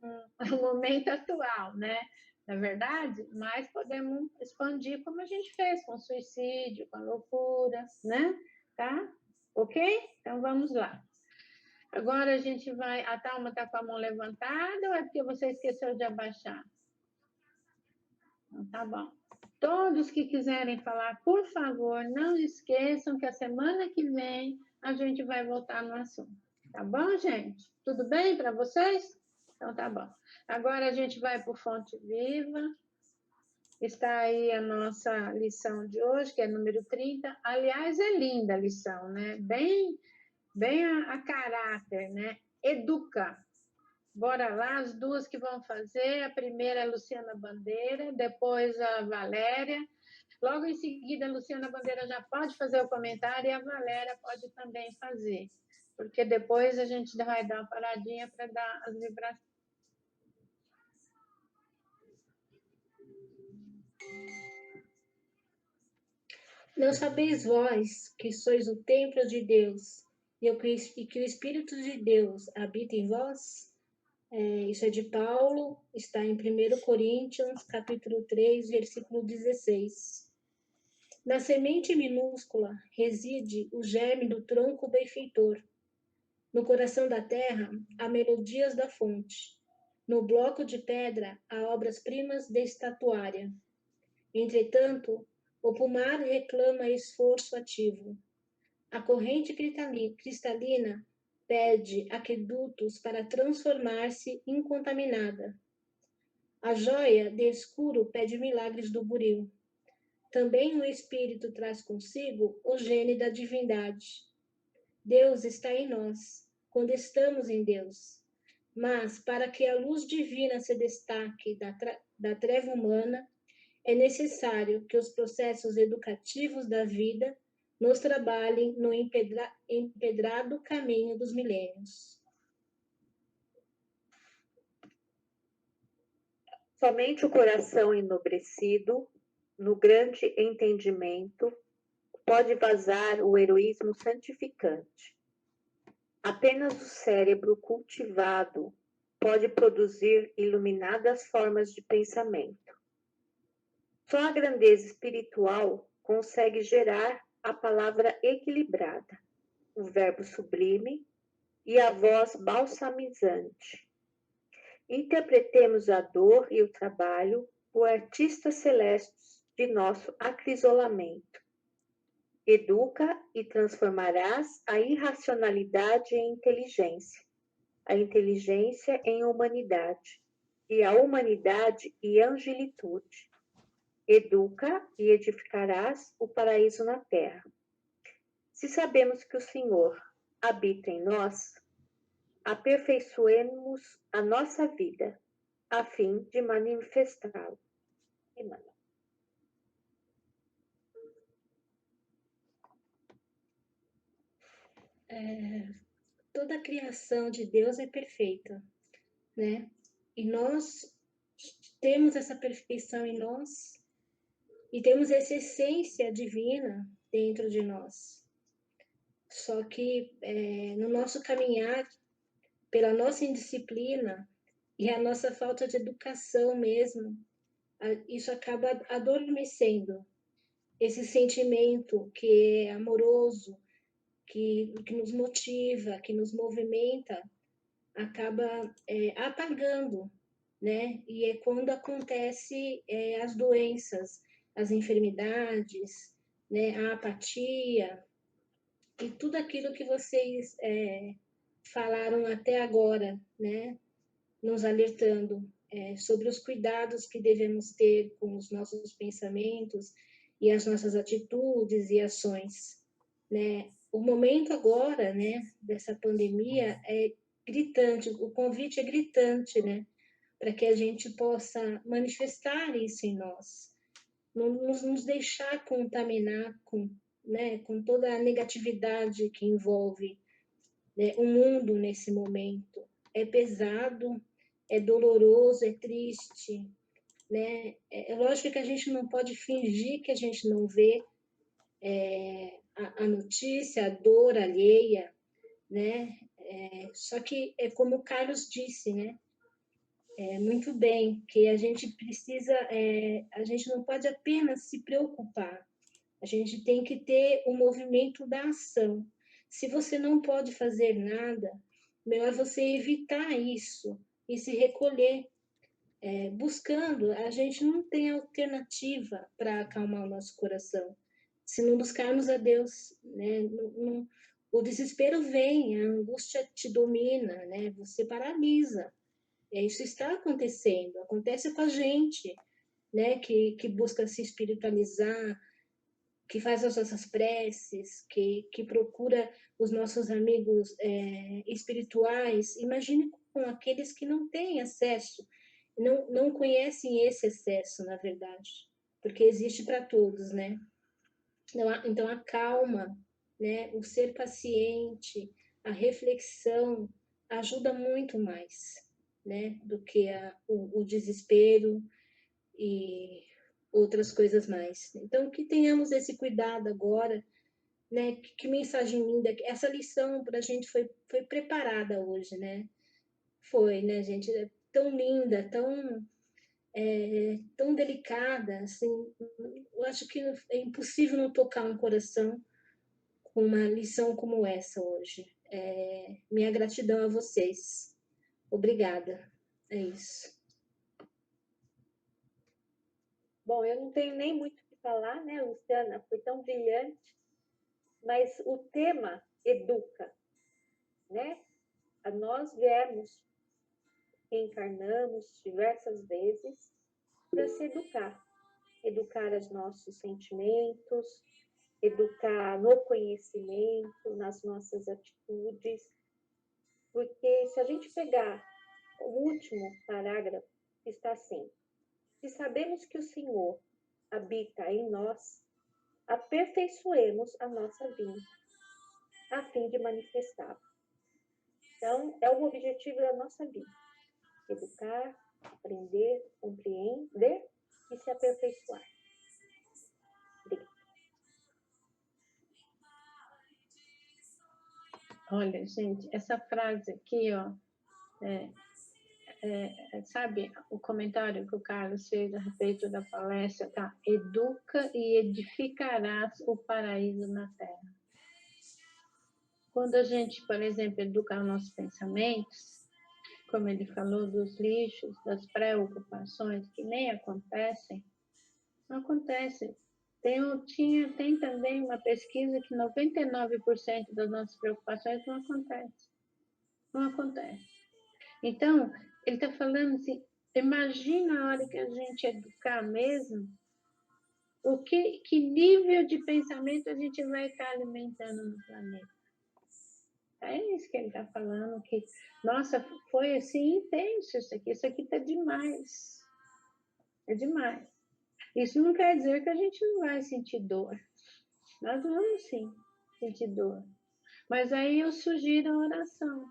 C: momento atual, né? Na verdade, mas podemos expandir como a gente fez com o suicídio, com a loucura, né? Tá? Ok? Então vamos lá. Agora a gente vai. A Thalma está com a mão levantada ou é porque você esqueceu de abaixar? Então, tá bom. Todos que quiserem falar, por favor, não esqueçam que a semana que vem a gente vai voltar no assunto. Tá bom, gente? Tudo bem para vocês? Então tá bom. Agora a gente vai para o Fonte Viva. Está aí a nossa lição de hoje, que é número 30. Aliás, é linda a lição, né? Bem a caráter, né? Educa. Bora lá, as duas que vão fazer. A primeira é a Luciana Bandeira, depois a Valéria. Logo em seguida, a Luciana Bandeira já pode fazer o comentário e a Valéria pode também fazer. Porque depois a gente vai dar uma paradinha para dar as vibrações.
E: Não sabeis vós que sois o templo de Deus e que o Espírito de Deus habita em vós? Isso é de Paulo, está em 1 Coríntios, capítulo 3, versículo 16. Na semente minúscula reside o germe do tronco benfeitor. No coração da terra há melodias da fonte. No bloco de pedra há obras-primas de estatuária. Entretanto, o pomar reclama esforço ativo. A corrente cristalina pede aquedutos para transformar-se incontaminada. A joia de escuro pede milagres do buril. Também o Espírito traz consigo o gene da divindade. Deus está em nós, quando estamos em Deus. Mas, para que a luz divina se destaque da treva humana, é necessário que os processos educativos da vida nos trabalhem no empedrado caminho dos milênios.
F: Somente o coração enobrecido, no grande entendimento, pode vazar o heroísmo santificante. Apenas o cérebro cultivado pode produzir iluminadas formas de pensamento. Só a grandeza espiritual consegue gerar a palavra equilibrada, o verbo sublime e a voz balsamizante. Interpretemos a dor e o trabalho por artistas celestes de nosso acrisolamento. Educa e transformarás a irracionalidade em inteligência, a inteligência em humanidade, e a humanidade em angelitude. Educa e edificarás o paraíso na terra. Se sabemos que o Senhor habita em nós, aperfeiçoemos a nossa vida, a fim de manifestá-lo. Emmanuel.
E: Toda a criação de Deus é perfeita, né? E nós temos essa perfeição em nós e temos essa essência divina dentro de nós. Só que no nosso caminhar, pela nossa indisciplina e a nossa falta de educação mesmo, isso acaba adormecendo esse sentimento que é amoroso, que nos motiva, que nos movimenta, acaba apagando, né? E é quando acontece as doenças, as enfermidades, né? A apatia e tudo aquilo que vocês falaram até agora, né? nos alertando sobre os cuidados que devemos ter com os nossos pensamentos e as nossas atitudes e ações, né? O momento agora, né, dessa pandemia é gritante, o convite é gritante, né, para que a gente possa manifestar isso em nós, não nos deixar contaminar com, né, com toda a negatividade que envolve, né, o mundo nesse momento. É pesado, é doloroso, é triste, né? É lógico que a gente não pode fingir que a gente não vê a notícia, a dor alheia, né? Só que é como o Carlos disse, né? Muito bem, que a gente precisa, a gente não pode apenas se preocupar, a gente tem que ter o movimento da ação. Se você não pode fazer nada, melhor você evitar isso e se recolher. Buscando, a gente não tem alternativa para acalmar o nosso coração. Se não buscarmos a Deus, né? O desespero vem, a angústia te domina, né? Você paralisa. Isso está acontecendo, acontece com a gente, né? Que busca se espiritualizar, que faz as nossas preces, que procura os nossos amigos espirituais. Imagine com aqueles que não têm acesso, não conhecem esse acesso, na verdade, porque existe para todos, né? Então, a calma, né? O ser paciente, a reflexão ajuda muito mais, né? Do que o desespero e outras coisas mais. Então, que tenhamos esse cuidado agora, né? Que mensagem linda. Essa lição para a gente foi preparada hoje, né? Foi, né, gente? É tão linda, tão delicada, assim. Eu acho que é impossível não tocar um coração com uma lição como essa hoje. Minha gratidão a vocês. Obrigada. É isso.
F: Bom, eu não tenho nem muito o que falar, né, Luciana? Foi tão brilhante, mas o tema educa, né? Nós viemos, encarnamos diversas vezes para se educar os nossos sentimentos, educar no conhecimento, nas nossas atitudes, porque se a gente pegar o último parágrafo, está assim: se sabemos que o Senhor habita em nós, aperfeiçoemos a nossa vida, a fim de manifestá-lo. Então, é o objetivo da nossa vida: educar, aprender, compreender e se aperfeiçoar. Obrigada.
C: Olha, gente, essa frase aqui, ó, sabe o comentário que o Carlos fez a respeito da palestra, tá? Educa e edificarás o paraíso na terra. Quando a gente, por exemplo, educa os nossos pensamentos, como ele falou, dos lixos, das preocupações que nem acontecem, não acontece. Tem também uma pesquisa que 99% das nossas preocupações não acontece. Não acontece. Então, ele está falando assim, imagina a hora que a gente educar mesmo, que nível de pensamento a gente vai estar alimentando no planeta. É isso que ele está falando, que, nossa, foi assim intenso isso aqui está demais. É demais. Isso não quer dizer que a gente não vai sentir dor. Nós vamos sim sentir dor. Mas aí eu sugiro a oração,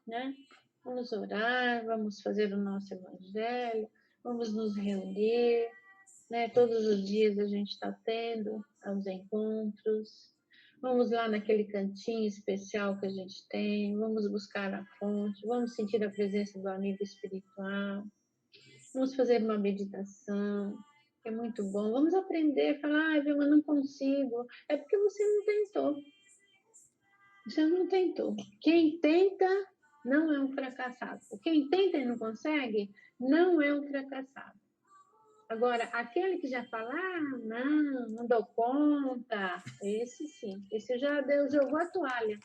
C: né? Vamos orar, vamos fazer o nosso evangelho, vamos nos reunir, né? Todos os dias a gente está tendo os encontros. Vamos lá naquele cantinho especial que a gente tem, vamos buscar a fonte, vamos sentir a presença do amigo espiritual, vamos fazer uma meditação, que é muito bom. Vamos aprender, falar, eu não consigo. É porque você não tentou. Você não tentou. Quem tenta não é um fracassado. Quem tenta e não consegue, não é um fracassado. Agora, aquele que já fala, não dou conta, esse sim, esse já Deus jogou a toalha.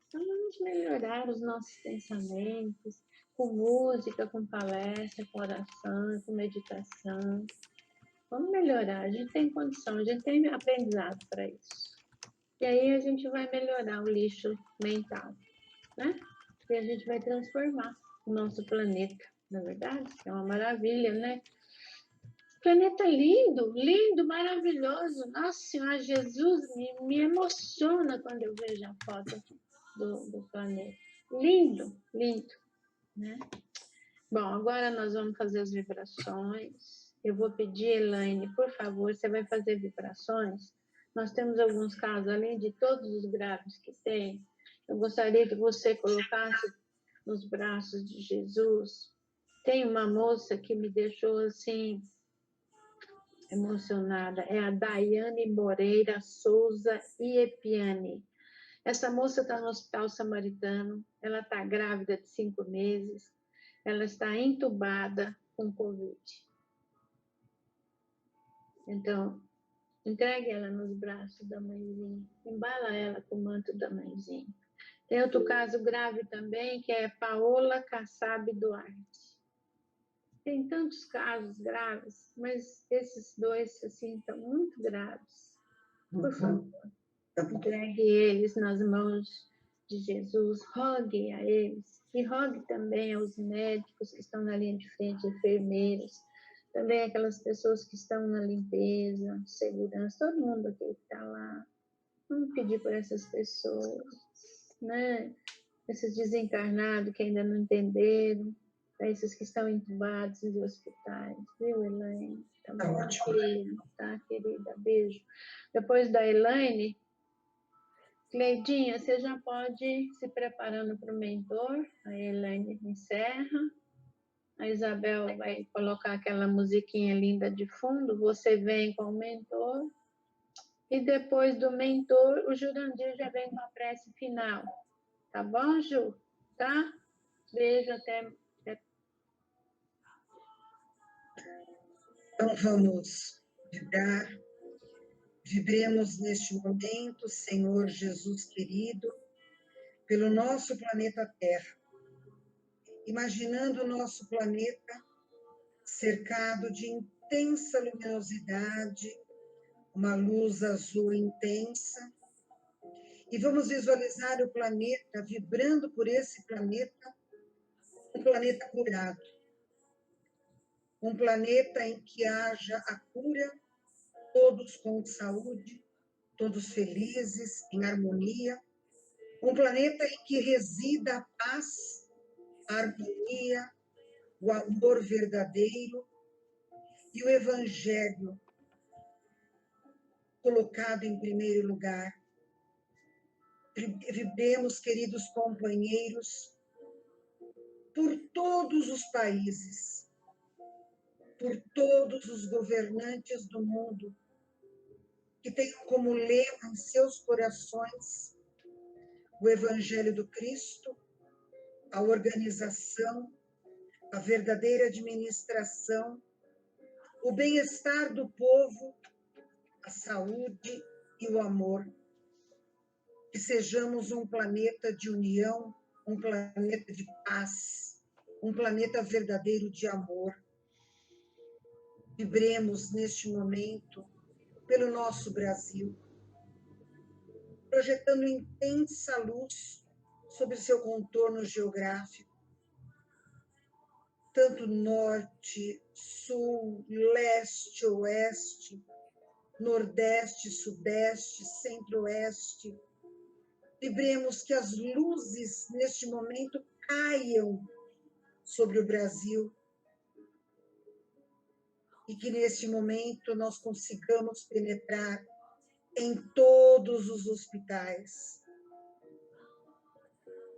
C: Então, vamos melhorar os nossos pensamentos, com música, com palestra, com oração, com meditação. Vamos melhorar, a gente tem condição, a gente tem aprendizado para isso. E aí a gente vai melhorar o lixo mental, né? E a gente vai transformar o nosso planeta, na verdade, é uma maravilha, né? Planeta lindo, lindo, maravilhoso. Nossa Senhora, Jesus me emociona quando eu vejo a foto do planeta. Lindo, lindo, né? Bom, agora nós vamos fazer as vibrações. Eu vou pedir, Elaine, por favor, você vai fazer vibrações. Nós temos alguns casos, além de todos os graves que tem, eu gostaria que você colocasse nos braços de Jesus. Tem uma moça que me deixou assim emocionada, é a Daiane Moreira Souza Iepiani. Essa moça está no Hospital Samaritano, ela está grávida de 5 meses, ela está entubada com Covid. Então, entregue ela nos braços da mãezinha, embala ela com o manto da mãezinha. Tem outro caso grave também, que é Paola Kassab Duarte. Tem tantos casos graves, mas esses dois, assim, estão muito graves. Por favor, entregue eles nas mãos de Jesus, rogue a eles. E rogue também aos médicos que estão na linha de frente, enfermeiros, também aquelas pessoas que estão na limpeza, segurança, todo mundo aqui que está lá. Vamos pedir por essas pessoas, né? Esses desencarnados que ainda não entenderam, para esses que estão entubados nos hospitais, viu, Elaine? Tá bom, querida, tá, querida? Beijo. Depois da Elaine, Cleidinha, você já pode ir se preparando para o mentor. A Elaine encerra. A Isabel vai colocar aquela musiquinha linda de fundo. Você vem com o mentor. E depois do mentor, o Jurandir já vem com a prece final. Tá bom, Ju? Tá? Beijo, até.
G: Então, vamos vibrar. Vibremos neste momento, Senhor Jesus querido, pelo nosso planeta Terra. Imaginando o nosso planeta cercado de intensa luminosidade, uma luz azul intensa, e vamos visualizar o planeta, vibrando por esse planeta, um planeta curado, um planeta em que haja a cura, todos com saúde, todos felizes, em harmonia, um planeta em que resida a paz, a harmonia, o amor verdadeiro e o Evangelho colocado em primeiro lugar. Vibremos, queridos companheiros, por todos os países, por todos os governantes do mundo, que tenham como lema em seus corações o Evangelho do Cristo, a organização, a verdadeira administração, o bem-estar do povo, a saúde e o amor. Que sejamos um planeta de união, um planeta de paz, um planeta verdadeiro de amor. Vibremos neste momento pelo nosso Brasil, projetando intensa luz sobre seu contorno geográfico, tanto norte, sul, leste, oeste, nordeste, sudeste, centro-oeste. Vibremos que as luzes neste momento caiam sobre o Brasil e que neste momento nós consigamos penetrar em todos os hospitais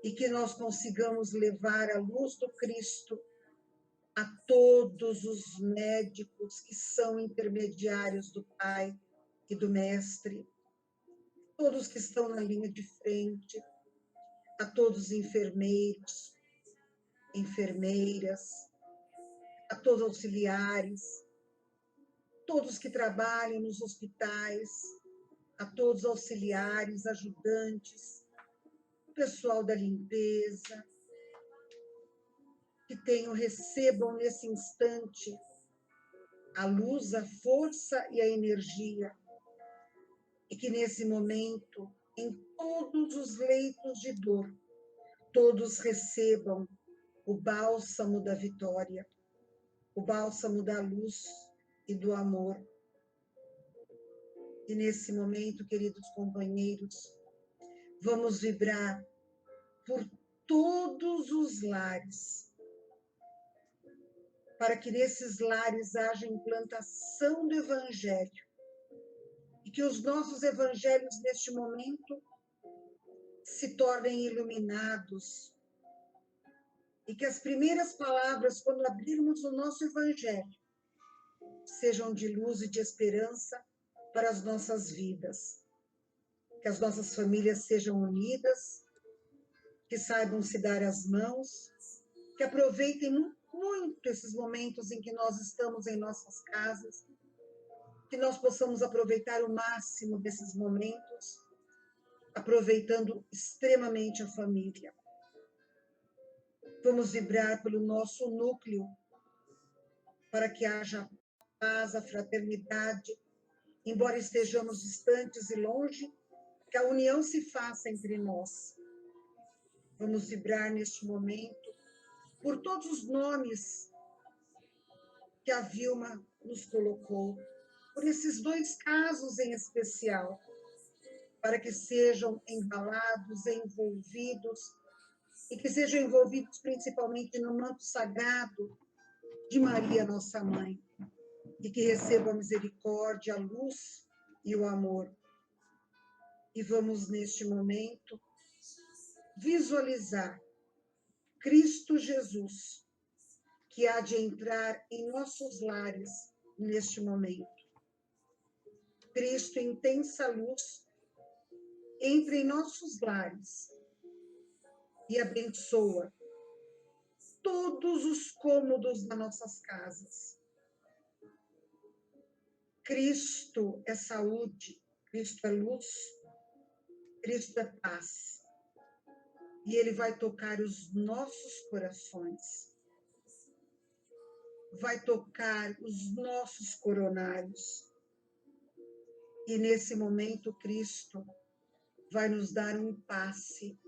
G: e que nós consigamos levar a luz do Cristo a todos os médicos que são intermediários do Pai e do Mestre, todos que estão na linha de frente, a todos os enfermeiros, enfermeiras, a todos os auxiliares, todos que trabalham nos hospitais, a todos os auxiliares, ajudantes, pessoal da limpeza, recebam nesse instante a luz, a força e a energia, e que nesse momento, em todos os leitos de dor, todos recebam o bálsamo da vitória, o bálsamo da luz e do amor. E nesse momento, queridos companheiros, vamos vibrar por todos os lares, para que nesses lares haja implantação do Evangelho, e que os nossos evangelhos, neste momento, se tornem iluminados, e que as primeiras palavras, quando abrirmos o nosso Evangelho, sejam de luz e de esperança para as nossas vidas. Que as nossas famílias sejam unidas, que saibam se dar as mãos, que aproveitem muito esses momentos em que nós estamos em nossas casas, que nós possamos aproveitar o máximo desses momentos, aproveitando extremamente a família. Vamos vibrar pelo nosso núcleo, para que haja paz, a fraternidade, embora estejamos distantes e longe, que a união se faça entre nós. Vamos vibrar neste momento por todos os nomes que a Vilma nos colocou, por esses 2 casos em especial, para que sejam embalados, envolvidos, e que sejam envolvidos principalmente no manto sagrado de Maria, nossa Mãe, e que recebam a misericórdia, a luz e o amor. E vamos, neste momento, visualizar Cristo Jesus, que há de entrar em nossos lares neste momento. Cristo, intensa luz, entra em nossos lares e abençoa todos os cômodos das nossas casas. Cristo é saúde, Cristo é luz, Cristo é paz. E Ele vai tocar os nossos corações, vai tocar os nossos coronários. E nesse momento, Cristo vai nos dar um passe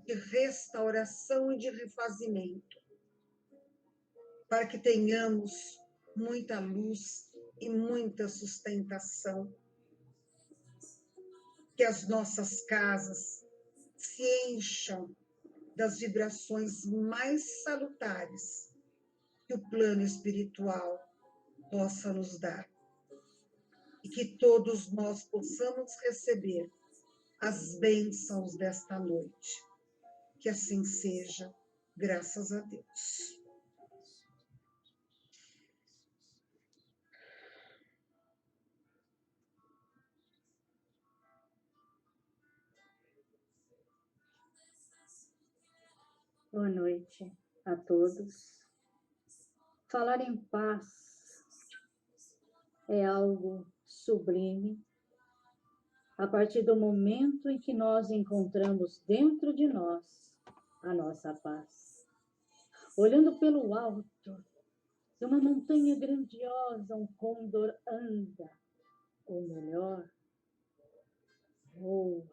G: de restauração e de refazimento, para que tenhamos muita luz e muita sustentação, que as nossas casas se encham das vibrações mais salutares que o plano espiritual possa nos dar, e que todos nós possamos receber as bênçãos desta noite. Que assim seja, graças a Deus.
H: Boa noite a todos. Falar em paz é algo sublime a partir do momento em que nós encontramos dentro de nós a nossa paz. Olhando pelo alto de uma montanha grandiosa, um côndor anda, ou melhor, voa.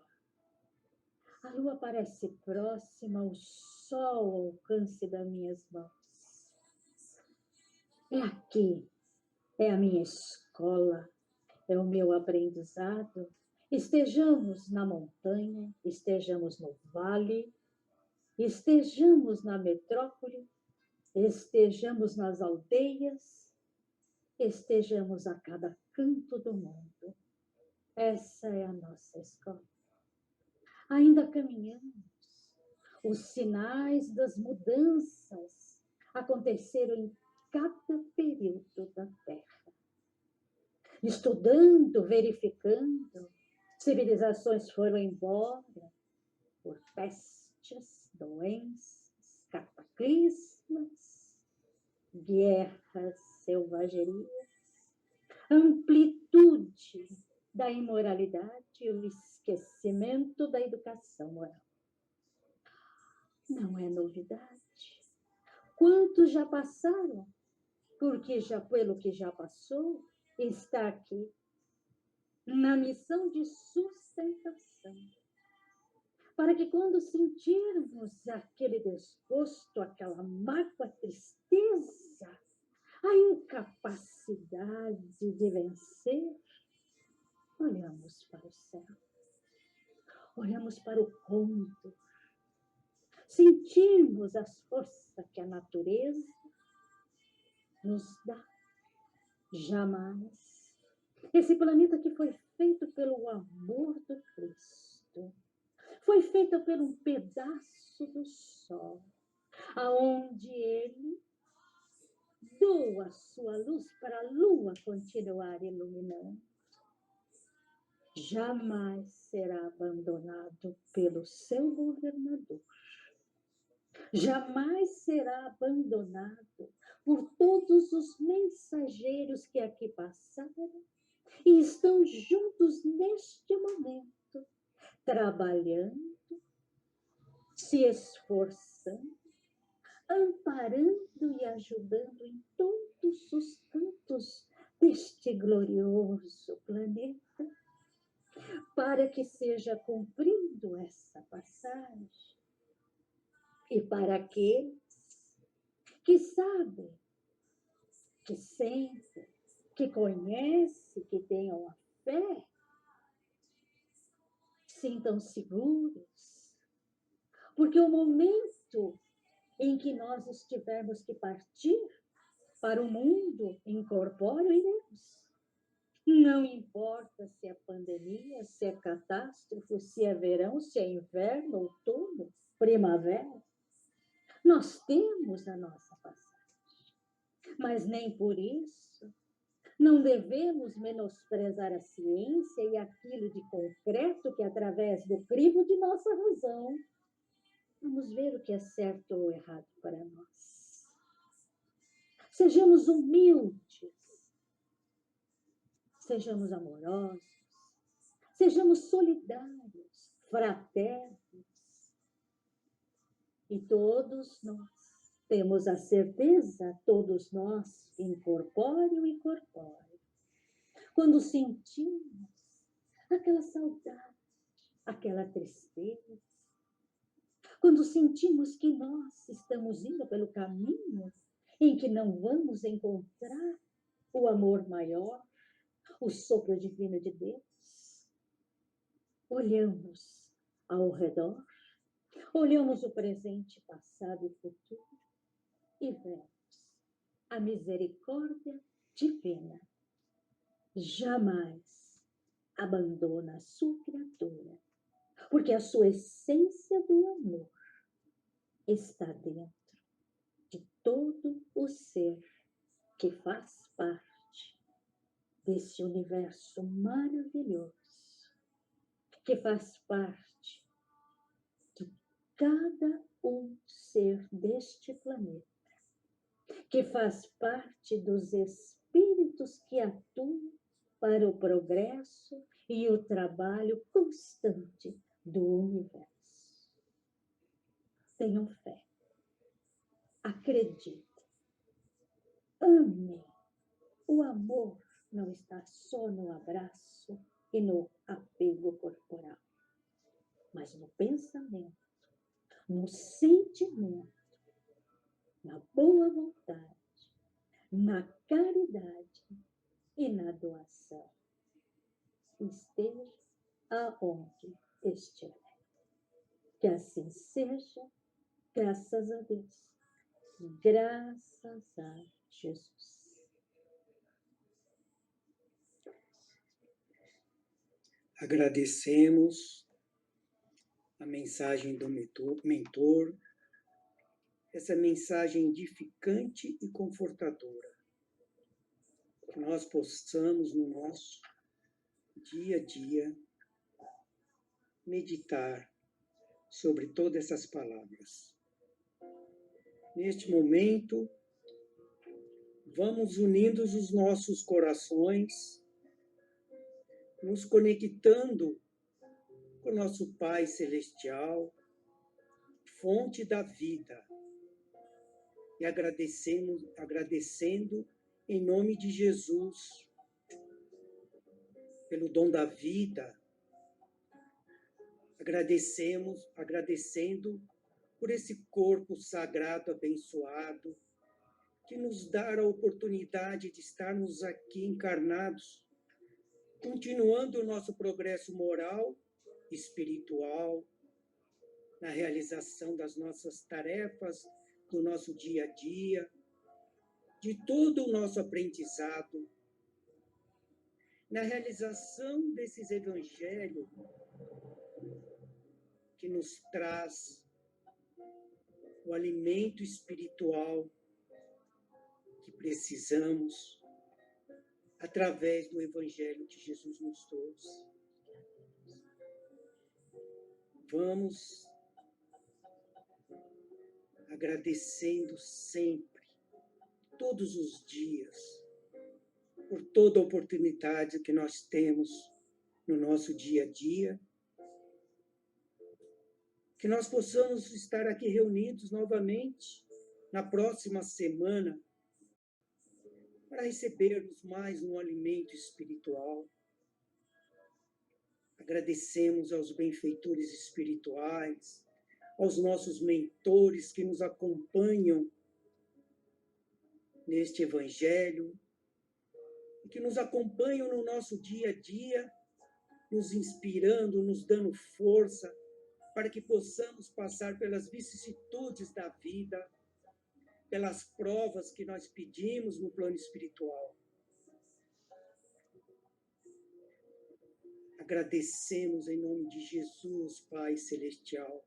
H: A lua parece próxima, o sol ao alcance das minhas mãos. É aqui, é a minha escola, é o meu aprendizado. Estejamos na montanha, estejamos no vale, estejamos na metrópole, estejamos nas aldeias, estejamos a cada canto do mundo. Essa é a nossa escola. Ainda caminhamos. Os sinais das mudanças aconteceram em cada período da Terra. Estudando, verificando, civilizações foram embora por pestes, doenças, cataclismas, guerras, selvagerias, amplitude da imoralidade e o esquecimento da educação moral. Não é novidade. Quantos já passaram? Porque já pelo que já passou, está aqui na missão de sustentação, para que quando sentirmos aquele desgosto, aquela mágoa, tristeza, a incapacidade de vencer, olhamos para o céu, olhamos para o côndor, sentimos as forças que a natureza nos dá. Jamais. Esse planeta que foi feito pelo amor do Cristo, foi feito por um pedaço do sol, aonde ele doa sua luz para a lua continuar iluminando. Jamais será abandonado pelo seu governador. Jamais será abandonado por todos os mensageiros que aqui passaram e estão juntos neste momento, trabalhando, se esforçando, amparando e ajudando em todos os cantos deste glorioso planeta, para que seja cumprindo essa passagem. E para aqueles que sabem, que sentem, que conhecem, que tenham a fé, sintam seguros, porque o momento em que nós estivermos que partir para o mundo incorpóreo, iremos. Não importa se é pandemia, se é catástrofe, se é verão, se é inverno, outono, primavera. Nós temos a nossa passagem, mas nem por isso não devemos menosprezar a ciência e aquilo de concreto que, através do crivo de nossa razão, vamos ver o que é certo ou errado para nós. Sejamos humildes, sejamos amorosos, sejamos solidários, fraternos. E todos nós temos a certeza, todos nós, incorpóreo e corpóreo, quando sentimos aquela saudade, aquela tristeza, quando sentimos que nós estamos indo pelo caminho em que não vamos encontrar o amor maior, o sopro divino de Deus, olhamos ao redor, olhamos o presente, passado e futuro e vemos a misericórdia divina. Jamais abandona a sua criatura, porque a sua essência do amor está dentro de todo o ser que faz parte desse universo maravilhoso, que faz parte de cada um ser deste planeta, que faz parte dos espíritos que atuam para o progresso e o trabalho constante do universo. Tenham fé, acreditem, amem. O amor não está só no abraço e no apego corporal, mas no pensamento, no sentimento, na boa vontade, na caridade e na doação. Esteja aonde estiver. Que assim seja, graças a Deus, graças a Jesus.
I: Agradecemos a mensagem do mentor, essa mensagem edificante e confortadora. Que nós possamos, no nosso dia a dia, meditar sobre todas essas palavras. Neste momento, vamos unindo os nossos corações, nos conectando com o nosso Pai Celestial, fonte da vida, e agradecendo em nome de Jesus pelo dom da vida, agradecendo por esse corpo sagrado abençoado, que nos dá a oportunidade de estarmos aqui encarnados, continuando o nosso progresso moral, espiritual, na realização das nossas tarefas, do nosso dia a dia, de todo o nosso aprendizado, na realização desses evangelhos que nos traz o alimento espiritual que precisamos através do evangelho que Jesus nos trouxe. Vamos agradecendo sempre, todos os dias, por toda a oportunidade que nós temos no nosso dia a dia, que nós possamos estar aqui reunidos novamente na próxima semana para recebermos mais um alimento espiritual. Agradecemos aos benfeitores espirituais, aos nossos mentores que nos acompanham neste evangelho, e que nos acompanham no nosso dia a dia, nos inspirando, nos dando força, para que possamos passar pelas vicissitudes da vida, pelas provas que nós pedimos no plano espiritual. Agradecemos em nome de Jesus, Pai Celestial,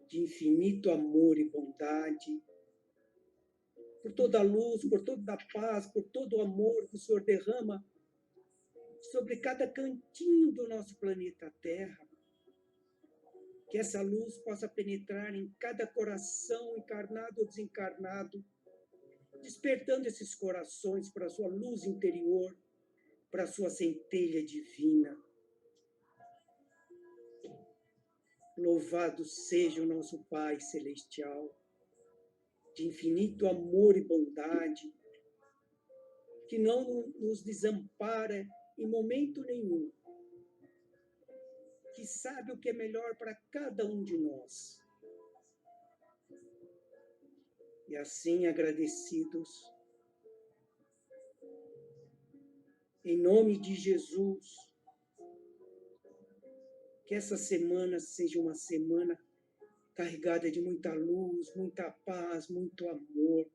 I: de infinito amor e bondade, por toda a luz, por toda a paz, por todo o amor que o Senhor derrama sobre cada cantinho do nosso planeta Terra. Que essa luz possa penetrar em cada coração, encarnado ou desencarnado, despertando esses corações para a sua luz interior, para a sua centelha divina. Louvado seja o nosso Pai Celestial, de infinito amor e bondade, que não nos desampara em momento nenhum, que sabe o que é melhor para cada um de nós. E assim, agradecidos, em nome de Jesus, que essa semana seja uma semana carregada de muita luz, muita paz, muito amor,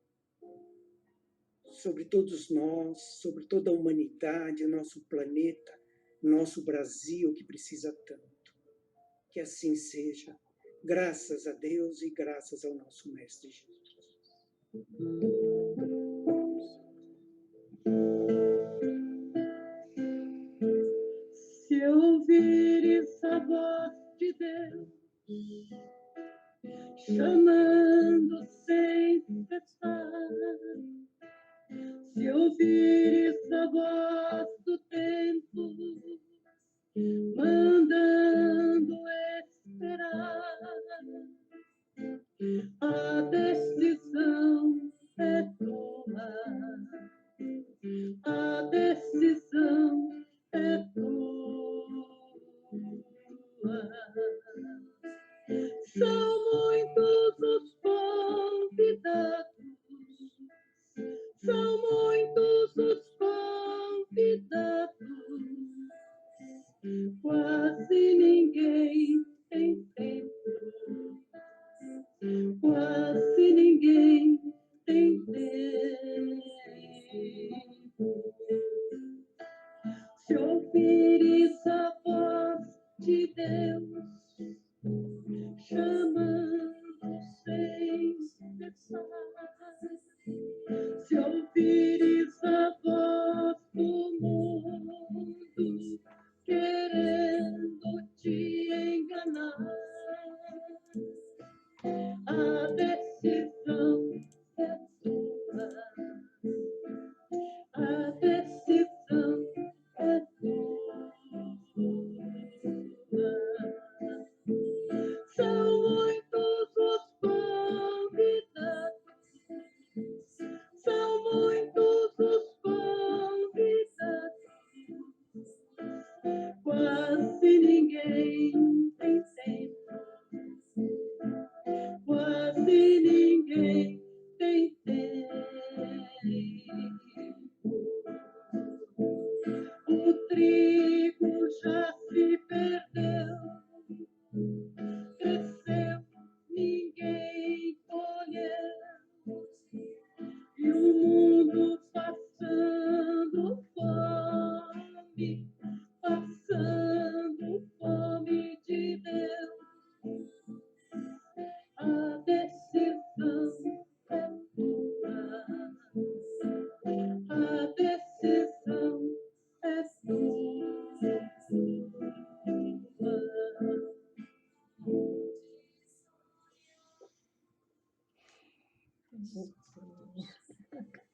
I: sobre todos nós, sobre toda a humanidade, nosso planeta, nosso Brasil, que precisa tanto. Que assim seja, graças a Deus e graças ao nosso Mestre Jesus.
J: Se ouvires a voz de Deus, chamando sem cessar, se ouvires a voz do tempo, mandando esperar, a decisão é tua, a decisão é tua. São muitos os convidados, são muitos os convidados, quase ninguém tem tempo, quase ninguém tem tempo. Se ouvires a voz de Deus, chamando sem cessar, se ouvires a voz do mundo, querendo te enganar, a decisão é tua, a decisão é tua. São muitos os convidados,
B: Graças a Deus.